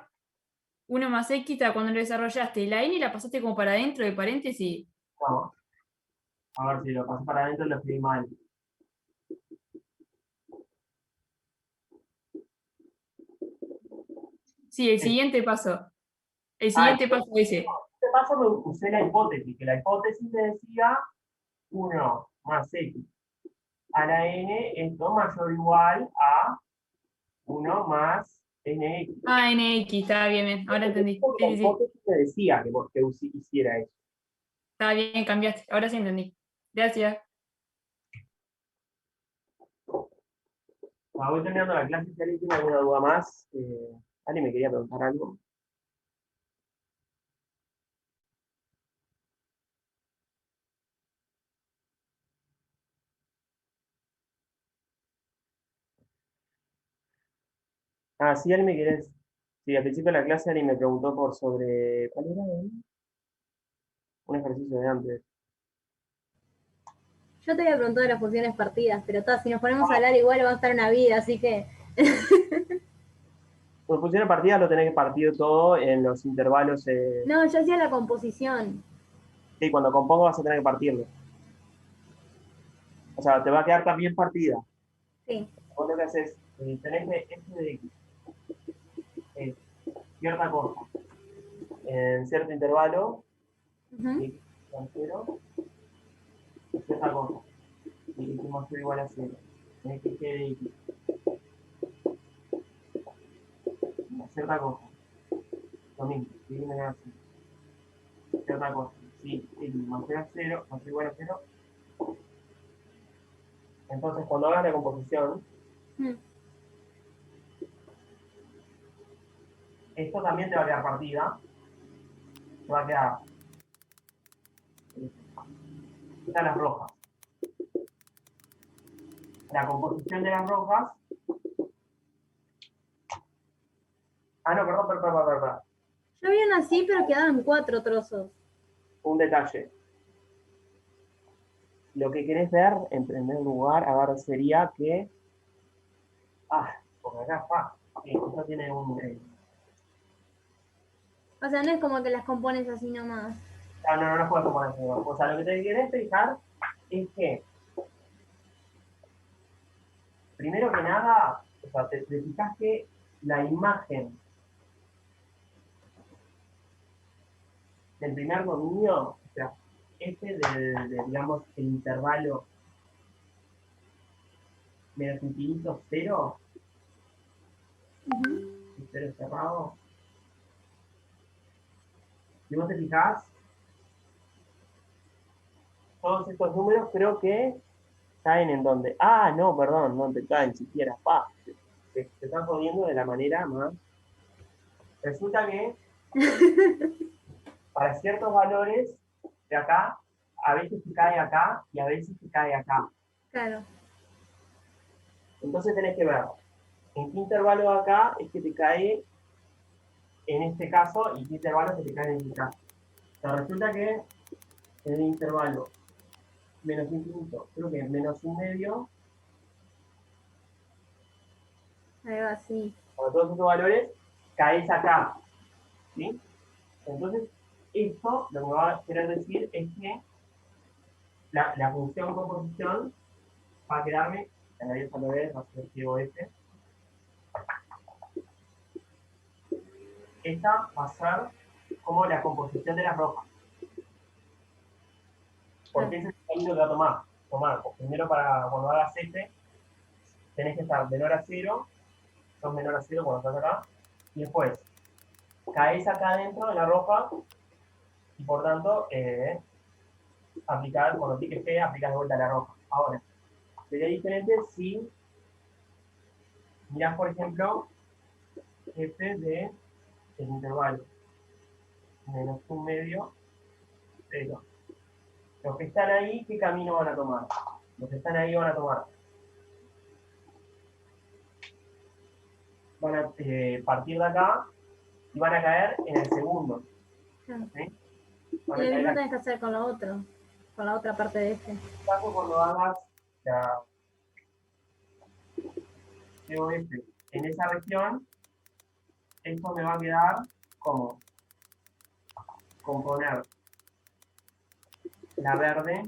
1 más x cuando lo desarrollaste? La n la pasaste como para adentro de paréntesis. No. A ver si lo pasé para adentro y lo escribí mal. Sí, el siguiente paso. El siguiente paso dice. Este paso me usé la hipótesis, que la hipótesis me decía 1 más x a la n es mayor o igual a 1 más nx. Ah, nx, estaba bien, ahora entendí. La hipótesis me decía que hiciera eso. Estaba bien, cambiaste, ahora sí entendí. Gracias. Voy terminando la clase, si alguien tiene alguna duda más. ¿Alguien me quería preguntar algo? Ah, sí, alguien me querés. Sí, al principio de la clase alguien me preguntó sobre. ¿Cuál era? Un ejercicio de antes. Yo te había preguntado de las funciones partidas, pero si nos ponemos a hablar igual va a estar una vida, así que. Pues funciones partidas lo tenés que partir todo en los intervalos. No, yo hacía la composición. Sí, cuando compongo vas a tener que partirlo. O sea, te va a quedar también partida. Sí. Vos lo que haces, tenés que f de x es cierta cosa en cierto intervalo, x igual a 0, cierta cosa, y x más 0 igual a 0. Tenés que g de x. Cierta cosa. Lo mismo, y me da 0. Cierta cosa. Sí, x más 0 a 0, más 0 igual a 0. Entonces, cuando hagas la composición, esto también te va a quedar partida. Te va a quedar. Están las rojas. La composición de las rojas. Ah, no, perdón. Yo vi una así, pero quedaban 4 trozos. Un detalle. Lo que querés ver, en primer lugar, a ver, sería que. Porque acá está. Esto tiene un. O sea, no es como que las compones así nomás. No puedes componer así nomás. O sea, lo que te querés fijar es que. Primero que nada, o sea, te fijas que la imagen del primer dominio, o sea, digamos, el intervalo menos infinito 0, el 0 cerrado. Si vos te fijás, todos estos números creo que caen en donde. No, perdón, no te caen siquiera. Te están jodiendo de la manera más. Resulta que para ciertos valores de acá, a veces te cae acá y a veces te cae acá. Claro. Entonces tenés que ver en qué intervalo de acá es que te cae en este caso y qué intervalo que te cae en este caso. O sea, resulta que en el intervalo menos infinito, creo que menos un medio. Ahí va, sí. Para todos estos valores, caes acá. ¿Sí? Entonces, esto lo que me va a querer decir es que la función composición va a quedarme, en la vieja lo ves, va a ser ciego este. Esta va a ser como la composición de las rojas. Porque ese es el camino que va a tomar. Primero, para cuando hagas este, tenés que estar menor a 0, son menor a 0 cuando estás acá, y después caes acá adentro de la roja, y por tanto, aplicar, cuando piques P, aplicas de vuelta a la roja. Ahora, sería diferente si mirás, por ejemplo, f de el intervalo menos 1/2, 0. Los que están ahí, ¿qué camino van a tomar? Los que están ahí van a tomar. Van a partir de acá y van a caer en el segundo. Claro. ¿Sí? Y Van a lo caer mismo aquí. tenés que hacer con lo otro, con la otra parte de este. Cuando hagas la COF en esa región, esto me va a quedar como componer la verde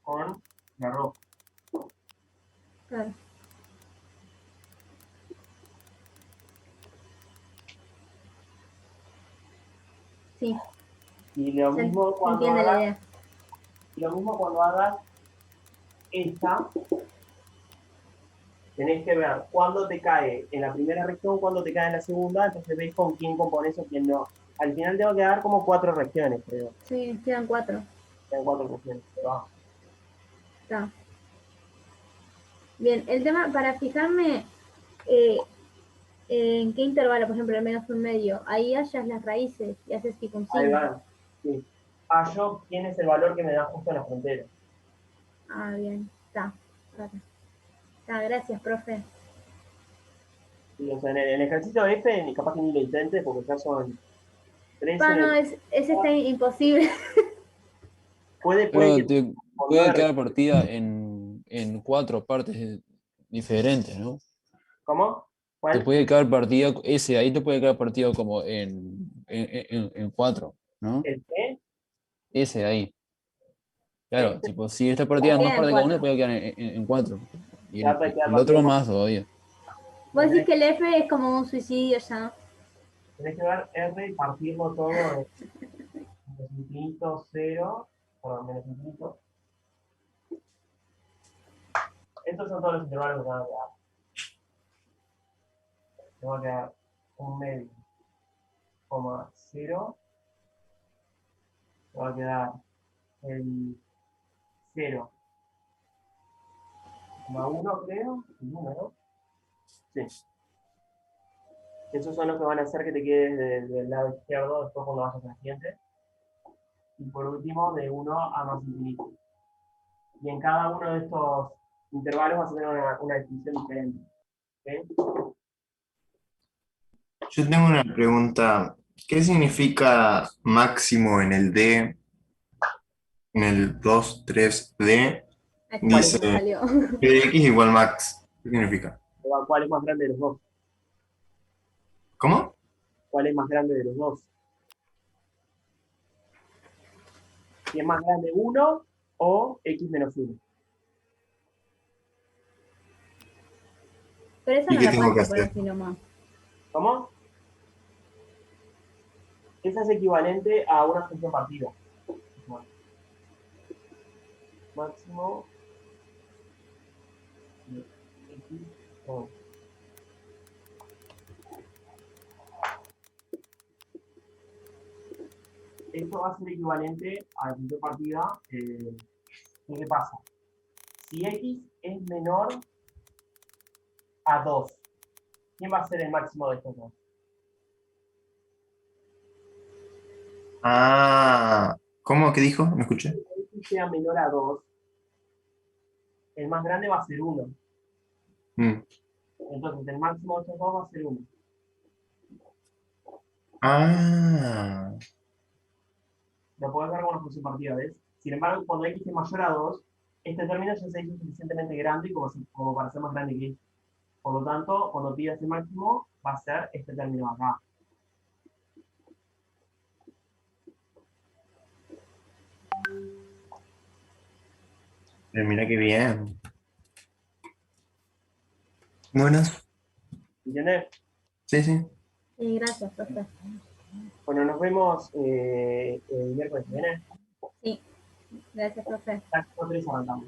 con la roja. Claro. Sí, Y lo se mismo cuando entiende la hagas, idea. y lo mismo cuando hagas esta, tenés que ver cuándo te cae en la primera región, cuándo te cae en la segunda, entonces veis con quién compones o quién no. Al final tengo que dar como 4 regiones, creo. Sí, quedan 4. Quedan 4 regiones, pero va. Está. Bien, el tema, para fijarme en qué intervalo, por ejemplo, el menos 1/2, ahí hallas las raíces y haces pico un Ahí signo. va. Sí. Hallo quién es el valor que me da justo en la frontera. Ah, bien, está. Claro. Está, gracias, profe. Sí, o sea, en el ejercicio F, ni capaz que ni lo intentes, porque ya son 13. Pa, no, ese está imposible. Puede Pero que te con puede 9 quedar partida en 4 partes diferentes, ¿no? ¿Cómo? Te ¿Cuál? puede quedar partida, ese ahí te puede quedar partido como en 4, ¿no? ¿El qué? Ese de ahí. Claro, tipo, si esta partida es más Queda en parte cada uno, 4. puede quedar en 4. Y Ya te queda el otro partido más todavía. Vos decís que el F es como un suicidio ya. Tenés que ver R y partirlo todo en menos infinito, 0, perdón, menos infinito. Estos son todos los intervalos que van a quedar. Te va a quedar 1/2, 0. Te va a quedar el 0, 1, creo. El número. Sí. Esos son los que van a hacer que te quedes del lado izquierdo después cuando vayas a la siguiente. Y por último, de 1 a más infinito. Y en cada uno de estos intervalos vas a tener una definición diferente. ¿Ok? Yo tengo una pregunta. ¿Qué significa máximo en el D, en el 2, 3D? ¿Cuál es Dice que salió? P de X igual max. ¿Qué significa? ¿Cuál es más grande de los dos? ¿Cómo? ¿Cuál es más grande de los dos? Si es más grande 1 o X menos 1. Pero esa ¿Y no qué la tengo puedes que poner hacer? así nomás. ¿Cómo? Esa es equivalente a una función partida. Máximo de X. No. Esto va a ser equivalente a la función partida. ¿Qué pasa? Si X es menor a 2, ¿quién va a ser el máximo de estos dos? Ah, ¿cómo que dijo? ¿Me escuché? Si X sea menor a 2, el más grande va a ser 1. Mm. Entonces, el máximo de estos dos va a ser 1. Ah, Lo podés ver como una función partida, ¿ves? Sin embargo, cuando X es mayor a 2, este término ya se hizo suficientemente grande como para ser más grande que este. Por lo tanto, cuando pidas el máximo, va a ser este término acá. mira qué bien. Bueno, ¿Entiendes? sí, sí. Sí, gracias, profe. Bueno, nos vemos el miércoles que viene. Sí, gracias, profe. Las 3 arrancamos.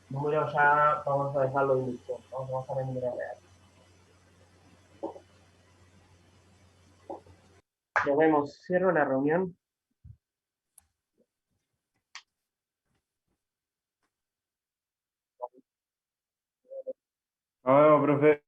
Número ya vamos a dejarlo listo. Vamos a ver el número real. Nos vemos. Cierro la reunión. Nos vemos, profe.